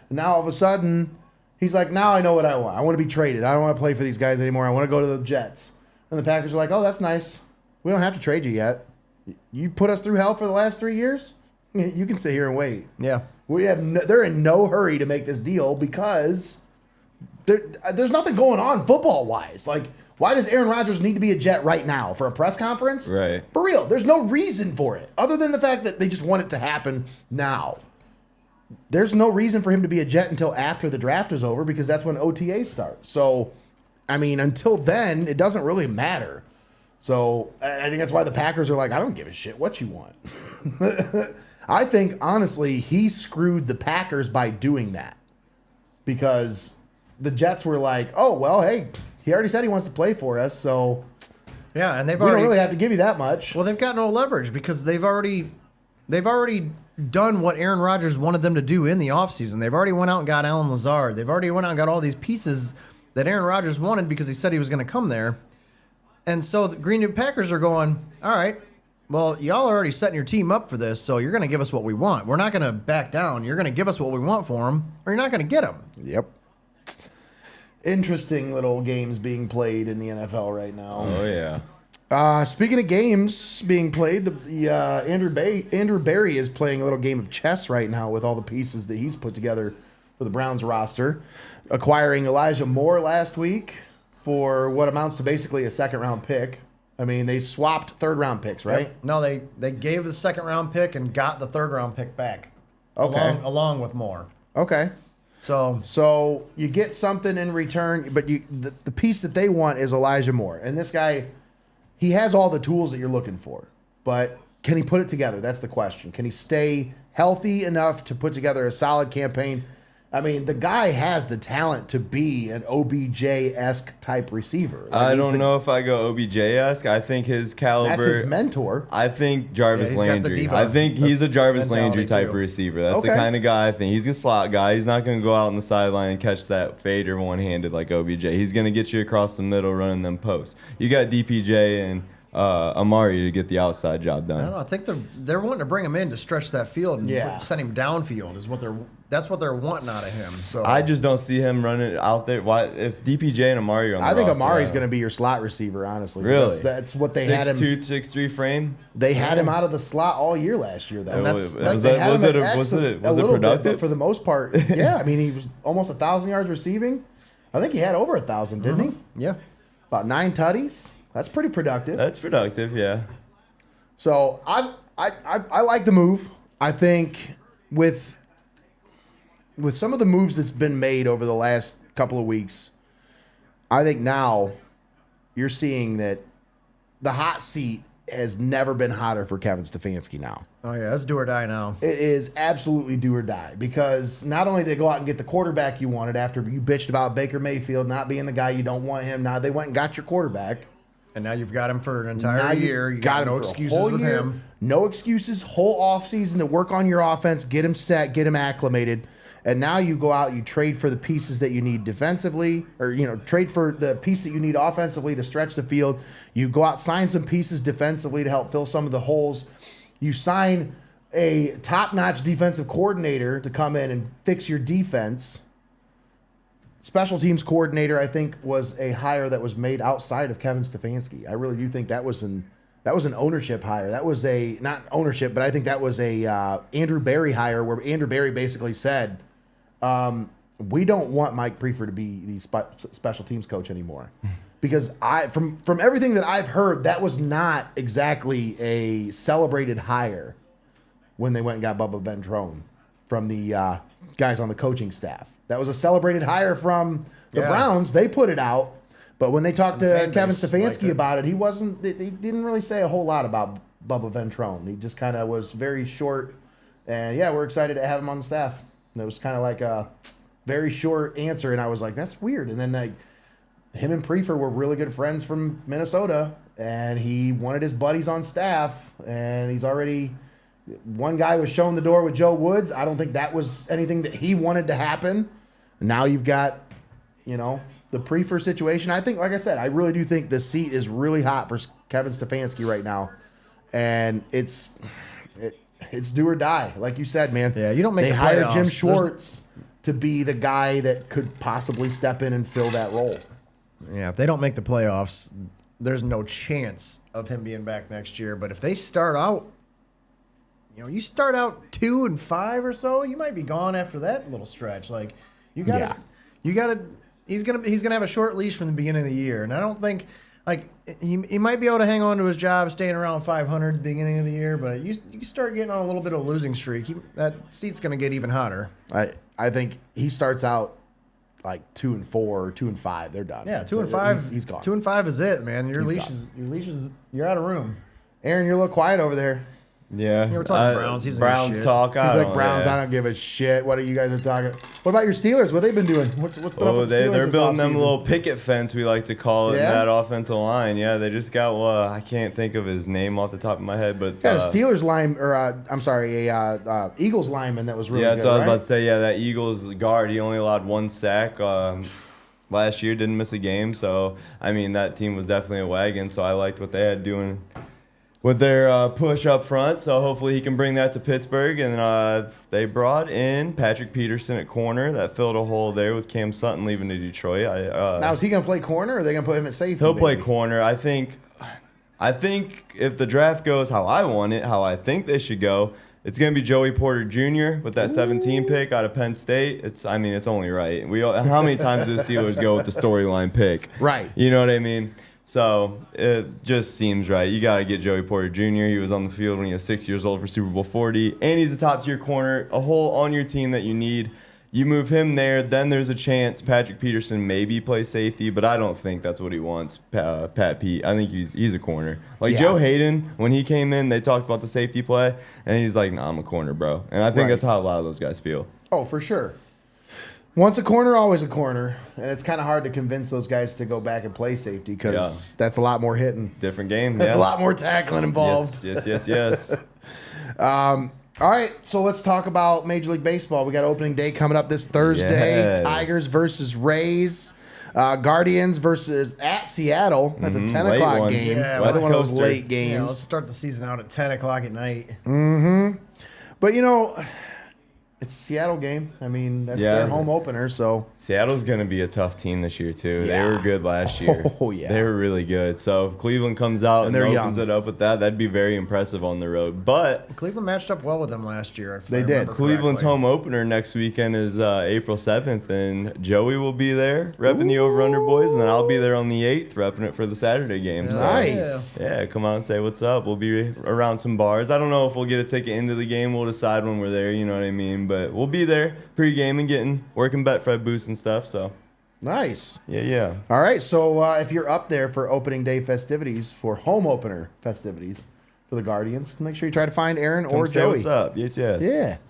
And now all of a sudden, he's like, now I know what I want. I want to be traded. I don't want to play for these guys anymore. I want to go to the Jets. And the Packers are like, oh, that's nice. We don't have to trade you yet. You put us through hell for the last 3 years? You can sit here and wait. Yeah. They're in no hurry to make this deal because there's nothing going on football-wise. Like, why does Aaron Rodgers need to be a Jet right now for a press conference? Right. For real, there's no reason for it other than the fact that they just want it to happen now. There's no reason for him to be a Jet until after the draft is over because that's when OTA starts. So, until then, it doesn't really matter. So, I think that's why the Packers are like, I don't give a shit what you want. I think, honestly, he screwed the Packers by doing that because the Jets were like, oh, well, hey, he already said he wants to play for us, so Yeah, and we don't really have to give you that much. Well, they've got no leverage because they've already done what Aaron Rodgers wanted them to do in the offseason. They've already went out and got Alan Lazard. They've already went out and got all these pieces that Aaron Rodgers wanted because he said he was going to come there. And so the Green Bay Packers are going, all right, well, y'all are already setting your team up for this, so you're going to give us what we want. We're not going to back down. You're going to give us what we want for them, or you're not going to get them. Yep. Interesting little games being played in the NFL right now. Oh yeah. Speaking of games being played, Andrew Barry is playing a little game of chess right now with all the pieces that he's put together for the Browns roster, acquiring Elijah Moore last week for what amounts to basically a second-round pick. They swapped third-round picks, right? Yep. No, they gave the second-round pick and got the third-round pick back. Okay. Along with more. Okay. So you get something in return, but the piece that they want is Elijah Moore. And this guy, he has all the tools that you're looking for. But can he put it together? That's the question. Can he stay healthy enough to put together a solid campaign? I mean, the guy has the talent to be an OBJ-esque type receiver. Like, I he's don't know if I go OBJ-esque. I think his caliber. That's his mentor. I think Jarvis Yeah, he's got the Landry. diva I think he's a Jarvis mentality Landry type too. of receiver. That's the Okay. kind of guy I think. He's a slot guy. He's not going to go out on the sideline and catch that fader one-handed like OBJ. He's going to get you across the middle running them posts. You got DPJ and Amari to get the outside job I done. don't know. I think they're wanting to bring him in to stretch that field and Yeah. send him downfield. That's what they're wanting out of him. So I just don't see him running out there. Why if DPJ and Amari are on the I think roster, Amari's going to be your slot receiver, honestly. Really? That's what they had him. 6'2", 6'3" frame. They had him out of the slot all year last year, though. And that's- was They it had was him it at was X it a was it little bit, but productive? for the most part, yeah. I mean, he was almost 1,000 yards receiving. I think he had over 1,000, didn't he? yeah. About 9 tutties. That's pretty productive. That's productive, yeah. So I like the move. I think with some of the moves that's been made over the last couple of weeks, I think now you're seeing that the hot seat has never been hotter for Kevin Stefanski now. Oh yeah, let's do or die now. It is absolutely do or die because not only did they go out and get the quarterback you wanted after you bitched about Baker Mayfield not being the guy you don't want him, now they went and got your quarterback. And now you've got him for an Now entire year. You got no him for a excuses whole with year, him. No excuses. Whole offseason to work on your offense, get him set, get him acclimated. And now you go out, you trade for the pieces that you need defensively, or trade for the piece that you need offensively to stretch the field. You go out, sign some pieces defensively to help fill some of the holes. You sign a top-notch defensive coordinator to come in and fix your defense. Special teams coordinator, I think, was a hire that was made outside of Kevin Stefanski. I really do think that was an ownership hire. That was not ownership, but I think that was a Andrew Berry hire where Andrew Berry basically said, we don't want Mike Prefer to be the special teams coach anymore. Because from everything that I've heard, that was not exactly a celebrated hire when they went and got Bubba Ventrone from the guys on the coaching staff. That was a celebrated hire from the Yeah. Browns. They put it out. But when they talked The to fan Kevin base liked Stefanski it. about it, he didn't really say a whole lot about Bubba Ventrone. He just kind of was very short. And yeah, we're excited to have him on the staff. And it was kind of like a very short answer. And I was like, that's weird. And then him and Prefer were really good friends from Minnesota. And he wanted his buddies on staff. And he's already... One guy was showing the door with Joe Woods. I don't think that was anything that he wanted to happen. Now you've got, the Prefer situation. I think, like I said, I really do think the seat is really hot for Kevin Stefanski right now. And it's do or die. Like you said, man. Yeah, you don't make They the hired playoffs. Jim There's- Schwartz to be the guy that could possibly step in and fill that role. Yeah, if they don't make the playoffs, there's no chance of him being back next year. But if they start out, you start out 2-5 or so, you might be gone after that little stretch. Like you got to, he's gonna have a short leash from the beginning of the year, and I don't think he might be able to hang on to his job, staying around 500 at the beginning of the year. But you start getting on a little bit of a losing streak, that seat's gonna get even hotter. I think he starts out like 2-4 or 2-5. They're done. Yeah, 2-5. He's gone. 2-5 is it, man. Your He's leash gone. is you're out of room. Aaron, you're a little quiet over there. Yeah. we're talking Browns. He's in Browns shit. talk. He's like, Browns, I don't give a shit. What are you guys are talking? What about your Steelers? What they been doing? What's been up with the Steelers They're this building them offseason? little picket fence, we like to call it, in Yeah? that offensive line. Yeah, they just got, I can't think of his name off the top of my head, but Got a Steelers line, or I'm sorry, a Eagles lineman that was really yeah, good. that's what I was right? about to say. Yeah, that Eagles guard, he only allowed 1 sack last year, didn't miss a game. So, I mean, that team was definitely a wagon. So I liked what they had doing with their push up front. So hopefully he can bring that to Pittsburgh. And they brought in Patrick Peterson at corner. That filled a hole there with Cam Sutton leaving to Detroit. Now, is he going to play corner, or are they going to put him at safety? He'll play maybe? corner. I think if the draft goes how I want it, how I think they should go, it's going to be Joey Porter Jr. with that 17 pick out of Penn State. It's only right. How many times do the Steelers go with the storyline pick? Right. You know what I mean? So it just seems right. You got to get Joey Porter Jr. He was on the field when he was 6 years old for Super Bowl 40, and he's a top-tier corner, a hole on your team that you need. You move him there, then there's a chance Patrick Peterson maybe plays safety, but I don't think that's what he wants, Pat Pete. I think he's a corner. Like Yeah. Joe Hayden, when he came in, they talked about the safety play, and he's like, nah, I'm a corner, bro. And I think Right. that's how a lot of those guys feel. Oh, for sure. Once a corner, always a corner, and it's kind of hard to convince those guys to go back and play safety because that's a lot more hitting. Different game. That's yeah. a lot more tackling involved. Yes. All right, so let's talk about Major League Baseball. We got opening day coming up this Thursday. Yes. Tigers versus Rays. Guardians versus at Seattle. That's a 10 late o'clock one. game. Yeah, Another West one of those Coaster. late Yeah, let's games. start the season out at 10 o'clock at night. But, you know, it's a Seattle game. I mean, that's Yeah. their home opener, so. Seattle's going to be a tough team this year, too. Yeah. They were good last year. Oh, yeah. They were really good. So if Cleveland comes out and they're opens young. it up with that, that'd be very impressive on the road. But Cleveland matched up well with them last year. If They I did. remember Cleveland's correctly. home opener next weekend is April 7th, and Joey will be there repping the over-under boys, and then I'll be there on the 8th repping it for the Saturday game. So, Nice. yeah, come on and say what's up. We'll be around some bars. I don't know if we'll get a ticket into the game. We'll decide when we're there, you know what I mean? But we'll be there pre-game and working Betfred boosts and stuff, so Nice. yeah. All right, so if you're up there for opening day festivities, for home opener festivities for the Guardians, make sure you try to find Aaron Come or say Joey. what's up. Yes. Yeah.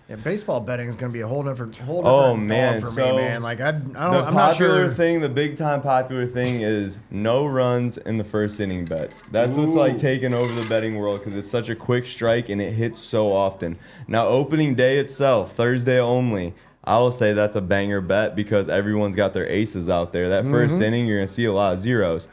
Yeah, baseball betting is going to be a whole different Oh, ball man, for so me, man. Like I'm The not popular sure. thing, the big time popular thing is no runs in the first inning bets. That's what's like taking over the betting world because it's such a quick strike and it hits so often. Now, opening day itself, Thursday only, I will say that's a banger bet because everyone's got their aces out there. That first inning, you're going to see a lot of zeros.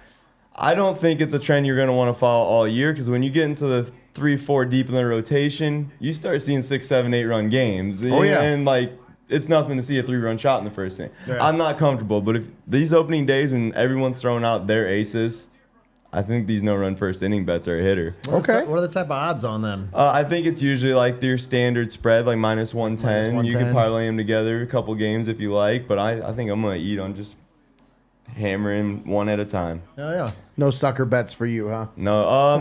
I don't think it's a trend you're going to want to follow all year because when you get into the 3-4 deep in the rotation, you start seeing 6, 7, 8 run games. Oh, yeah. And like, it's nothing to see a 3-run shot in the first inning. Yeah. I'm not comfortable, but if these opening days when everyone's throwing out their aces, I think these no-run first inning bets are a hitter. Okay. What are the type of odds on them? I think it's usually like your standard spread, like minus 110. Minus You can 110. parlay them together a couple games if you like, but I think I'm going to eat on just hammering one at a time. Oh yeah. No sucker bets for you, huh? No,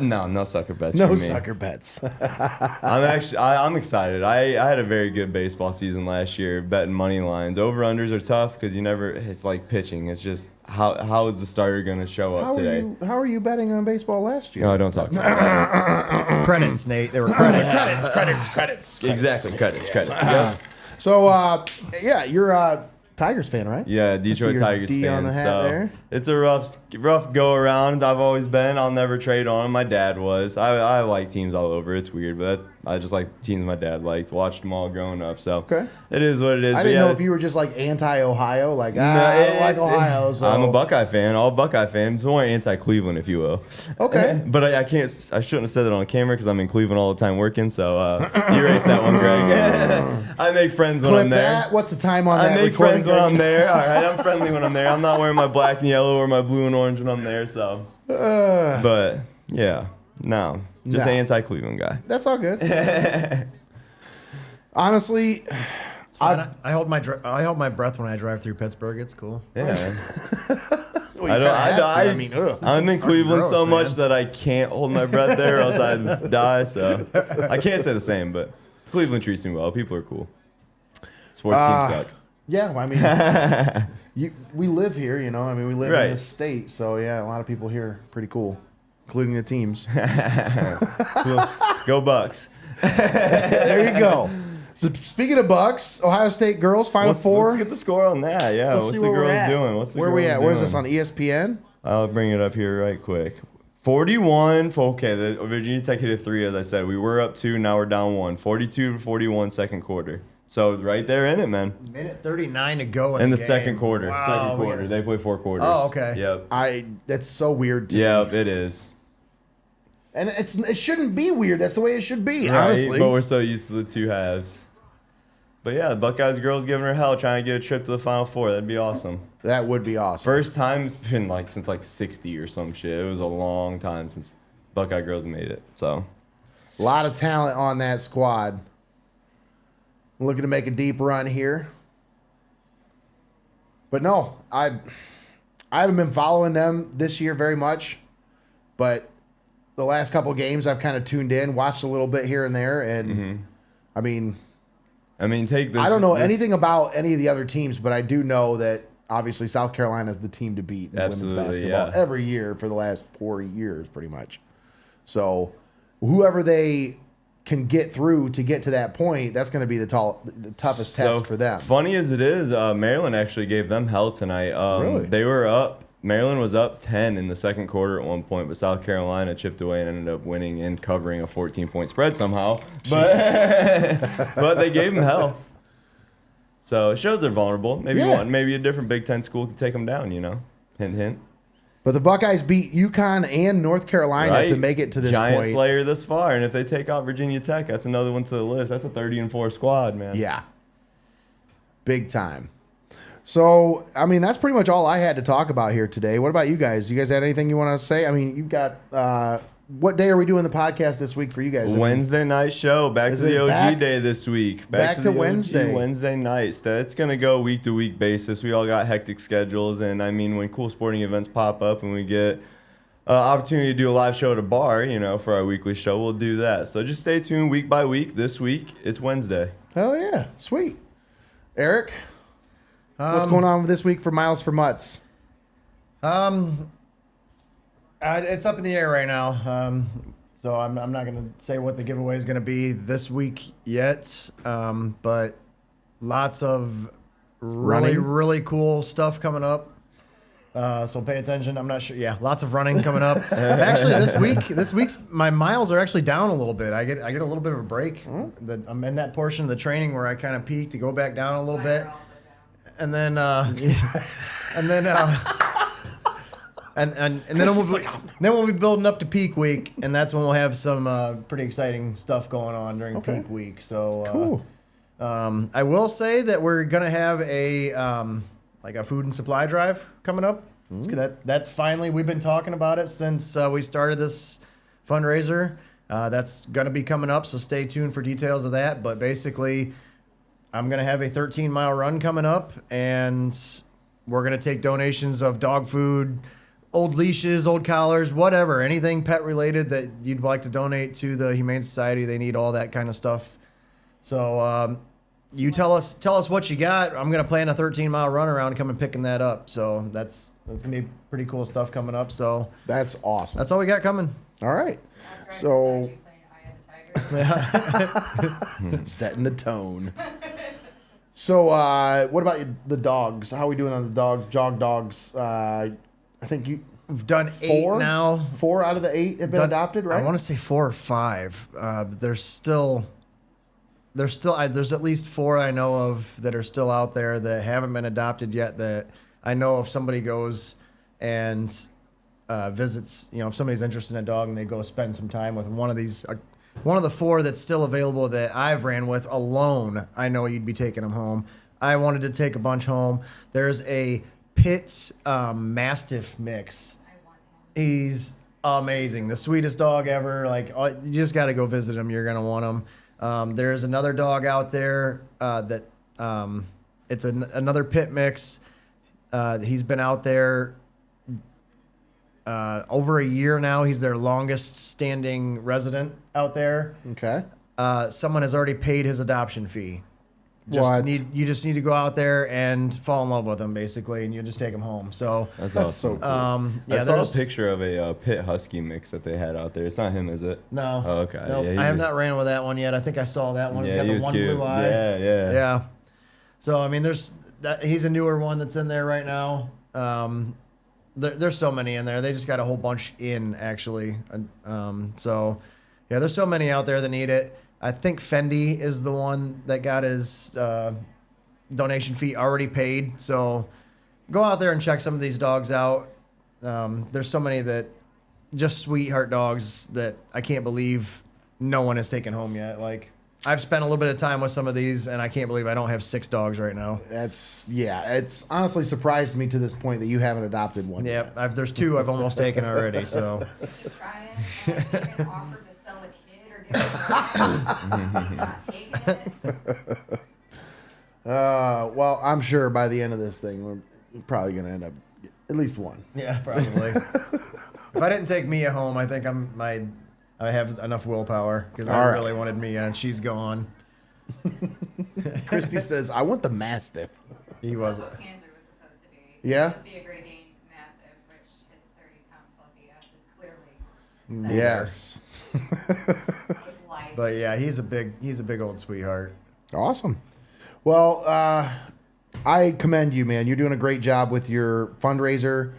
no sucker bets No for me. sucker bets. I'm excited. I had a very good baseball season last year, betting money lines. Over-unders are tough because you never, it's like pitching. It's just, how is the starter going to show up today? How are you betting on baseball last year? No, don't talk about that. Credits, Nate. They were credits. Credits. Exactly, credits. Yep. So, yeah, you're a Tigers fan, right? Yeah, I see Detroit your Tigers D fan. on the hat So there. it's a rough go around. I've always been. I'll never trade on 'em. My dad was. I like teams all over. It's weird, but I just like teams my dad liked. Watched them all growing up. So Okay. it is what it is. I But didn't yeah, know if you were just like anti-Ohio, like I No, don't like it's- Ohio. So I'm a Buckeye fan. All Buckeye fans. More anti-Cleveland, if you will. Okay. But I can't. I shouldn't have said that on camera because I'm in Cleveland all the time working. So erase that one, Greg. I make friends when Clip I'm there. that. What's the time on that? I make recording, friends when Greg? I'm there. All right, I'm friendly when I'm there. I'm not wearing my black and yellow or my blue and orange when I'm there. So, but yeah, no, just Nah. anti-Cleveland guy. That's all good. Honestly, I hold my breath when I drive through Pittsburgh. It's cool. Yeah, man. well, I you don't. kinda have to. I I mean, ugh. I'm in Cleveland gross, so much man. that I can't hold my breath there, or else I'd die. So I can't say the same. But Cleveland treats me well. People are cool. Sports teams suck. Yeah, well, I mean, we live here, you know. I mean, we live Right. in this state, so yeah, a lot of people here are pretty cool, including the teams. Go Bucks. There you go. So speaking of Bucks, Ohio State girls Final Four. Let's get the score on that. Yeah. Let's What's see the where we're girls at. doing? What's the Where we girls at? Where's doing? this on ESPN? I'll bring it up here right quick. 41. Okay, the Virginia Tech hit a 3, as I said. We were up 2, now we're down 1. 42-41 second quarter. So right there in it, man. Minute 39 to go In the game. second quarter. Wow, Second we quarter. got- They play 4 quarters. Oh, okay. Yep. That's so weird to me. Yep, it is. And it shouldn't be weird. That's the way it should be, Right, honestly. but we're so used to the 2 halves. But yeah, the Buckeyes girls giving her hell trying to get a trip to the Final Four. That'd be awesome. That would be awesome. First time it's been like since like 60 or some shit. It was a long time since Buckeye girls made it. So A lot of talent on that squad. Looking to make a deep run here. But no, I haven't been following them this year very much. But the last couple games I've kind of tuned in, watched a little bit here and there, and I mean, take this. I don't know this- anything about any of the other teams, but I do know that obviously South Carolina is the team to beat in Absolutely, women's basketball yeah. every year for the last 4 years, pretty much. So whoever they can get through to get to that point, that's going to be the toughest test for them. Funny as it is, Maryland actually gave them hell tonight. Really? They were up. Maryland was up 10 in the second quarter at one point, but South Carolina chipped away and ended up winning and covering a 14-point spread somehow. But they gave them hell. So it shows they're vulnerable. Maybe maybe a different Big Ten school could take them down. Hint, hint. But the Buckeyes beat UConn and North Carolina to make it to this Giant point. slayer this far, and if they take out Virginia Tech, that's another one to the list. That's a 30-4 squad, man. Yeah. Big time. So, I mean, that's pretty much all I had to talk about here today. What about you guys? You guys had anything you want to say? I mean, you've got what day are we doing the podcast this week for you guys? Wednesday night show. Back to the OG day this week. Back to the Wednesday. OG Wednesday nights. That's going to go week to week basis. We all got hectic schedules. And I mean, when cool sporting events pop up and we get opportunity to do a live show at a bar, for our weekly show, we'll do that. So just stay tuned week by week. This week, it's Wednesday. Oh, yeah. Sweet. Eric, what's going on this week for Miles for Mutts? It's up in the air right now, so I'm not going to say what the giveaway is going to be this week yet, but lots of really cool stuff coming up. So pay attention. I'm not sure. Yeah, lots of running coming up. Actually, this week's my miles are actually down a little bit. I get a little bit of a break. I'm in that portion of the training where I kind of peak to go back down a little bit, and then And then we'll be building up to peak week, and that's when we'll have some pretty exciting stuff going on during peak week. So Cool. I will say that we're gonna have a food and supply drive coming up. That's finally, we've been talking about it since we started this fundraiser. That's gonna be coming up, so stay tuned for details of that. But basically, I'm gonna have a 13-mile run coming up, and we're gonna take donations of dog food, old leashes, old collars, whatever, anything pet related that you'd like to donate to the Humane Society. They need all that kind of stuff. So you tell us what you got. I'm gonna plan a 13-mile run around, come and picking that up. So that's gonna be pretty cool stuff coming up. So That's awesome. that's all we got coming. All right. I'll try to So- start you playing Eye of the Tiger. Setting the tone. So, what about the dogs? How are we doing on the jog dogs? I think We've done 8 4 now. 4 out of the 8 have been adopted, right? I want to say 4 or 5. There's at least 4 I know of that are still out there that haven't been adopted yet. That I know if somebody goes and visits, if somebody's interested in a dog and they go spend some time with one of these, one of the 4 that's still available that I've ran with alone, I know you'd be taking them home. I wanted to take a bunch home. There's a Pit Mastiff mix. He's amazing. The sweetest dog ever. You just got to go visit him. You're going to want him. There's another dog out there that it's another pit mix. He's been out there over a year now. He's their longest standing resident out there. Okay. Someone has already paid his adoption fee. What? You just need to go out there and fall in love with him, basically, and you just take him home. So That's That's awesome. so cool. I saw a picture of a pit husky mix that they had out there. It's not him, is it? No. Oh, okay. Nope. Yeah, I have not ran with that one yet. I think I saw that one. Yeah, He's got he the was one cute. blue eye. Yeah. Yeah. So I mean, he's a newer one that's in there right now. There's so many in there. They just got a whole bunch in actually. So yeah, there's so many out there that need it. I think Fendi is the one that got his donation fee already paid. So go out there and check some of these dogs out. There's so many that just sweetheart dogs that I can't believe no one has taken home yet. I've spent a little bit of time with some of these, and I can't believe I don't have 6 dogs right now. It's honestly surprised me to this point that you haven't adopted one. Yep, there's 2 I've almost taken already. So Try it. I've even offered to sell a kid or give him a He's not taking it. Well, I'm sure by the end of this thing, we're probably going to end up at least one. yeah, probably. If I didn't take Mia home, I think I have enough willpower because I All right. really wanted Mia, and she's gone. Christy says, I want the Mastiff. He was. That's what Panzer was supposed to be. Yeah? He was supposed to be a Great Dane Mastiff, which his 30-pound fluffy ass is clearly Yes. just life. But yeah, he's a big old sweetheart. Awesome. Well, I commend you, man. You're doing a great job with your fundraiser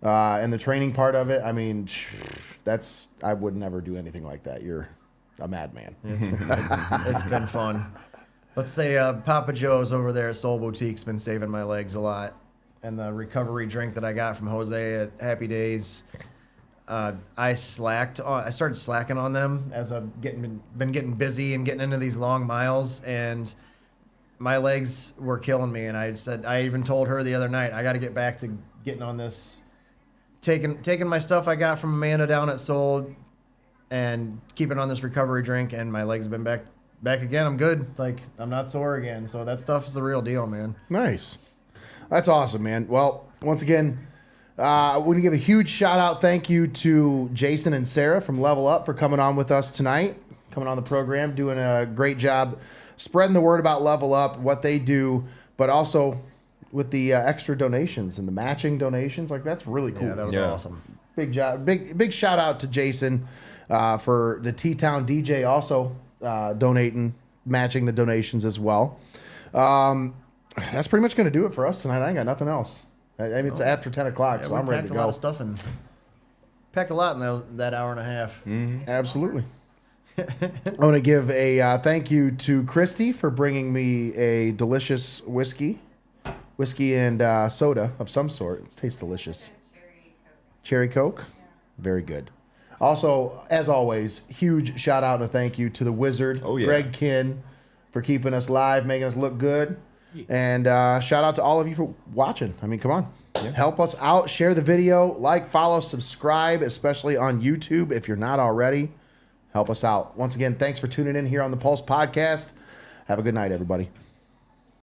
and the training part of it. I mean, I would never do anything like that. You're a madman. It's been fun. Let's say Papa Joe's over there at Soul Boutique's been saving my legs a lot. And the recovery drink that I got from Jose at Happy Days, I started slacking on them as I've been getting busy and getting into these long miles, and my legs were killing me. And I even told her the other night, I got to get back to getting on this, taking my stuff I got from Amanda down at Soul, and keeping on this recovery drink, and my legs have been back again. I'm good. Like, I'm not sore again. So that stuff is the real deal, man. Nice. That's awesome, man. Well, once again, we want to give a huge shout out, thank you to Jason and Sarah from Level Up for coming on with us tonight, coming on the program, doing a great job spreading the word about Level Up, what they do, but also with the extra donations and the matching donations. Like, that's really cool. Yeah, that was awesome. Big job. Big shout out to Jason for the T-Town DJ also donating, matching the donations as well. That's pretty much going to do it for us tonight. I ain't got nothing else. I mean, it's after 10 o'clock, so I'm ready to go. Packed a lot of stuff and packed a lot in that hour and a half. Mm-hmm. Absolutely. I want to give a thank you to Christy for bringing me a delicious whiskey and soda of some sort. It tastes delicious. Cherry Coke. Very good. Also, as always, huge shout out and a thank you to the Wizard, Greg Kinn, for keeping us live, making us look good. And shout out to all of you for watching. I mean, come on. Yeah. Help us out. Share the video. Like, follow, subscribe, especially on YouTube if you're not already. Help us out. Once again, thanks for tuning in here on the Pulse Podcast. Have a good night, everybody.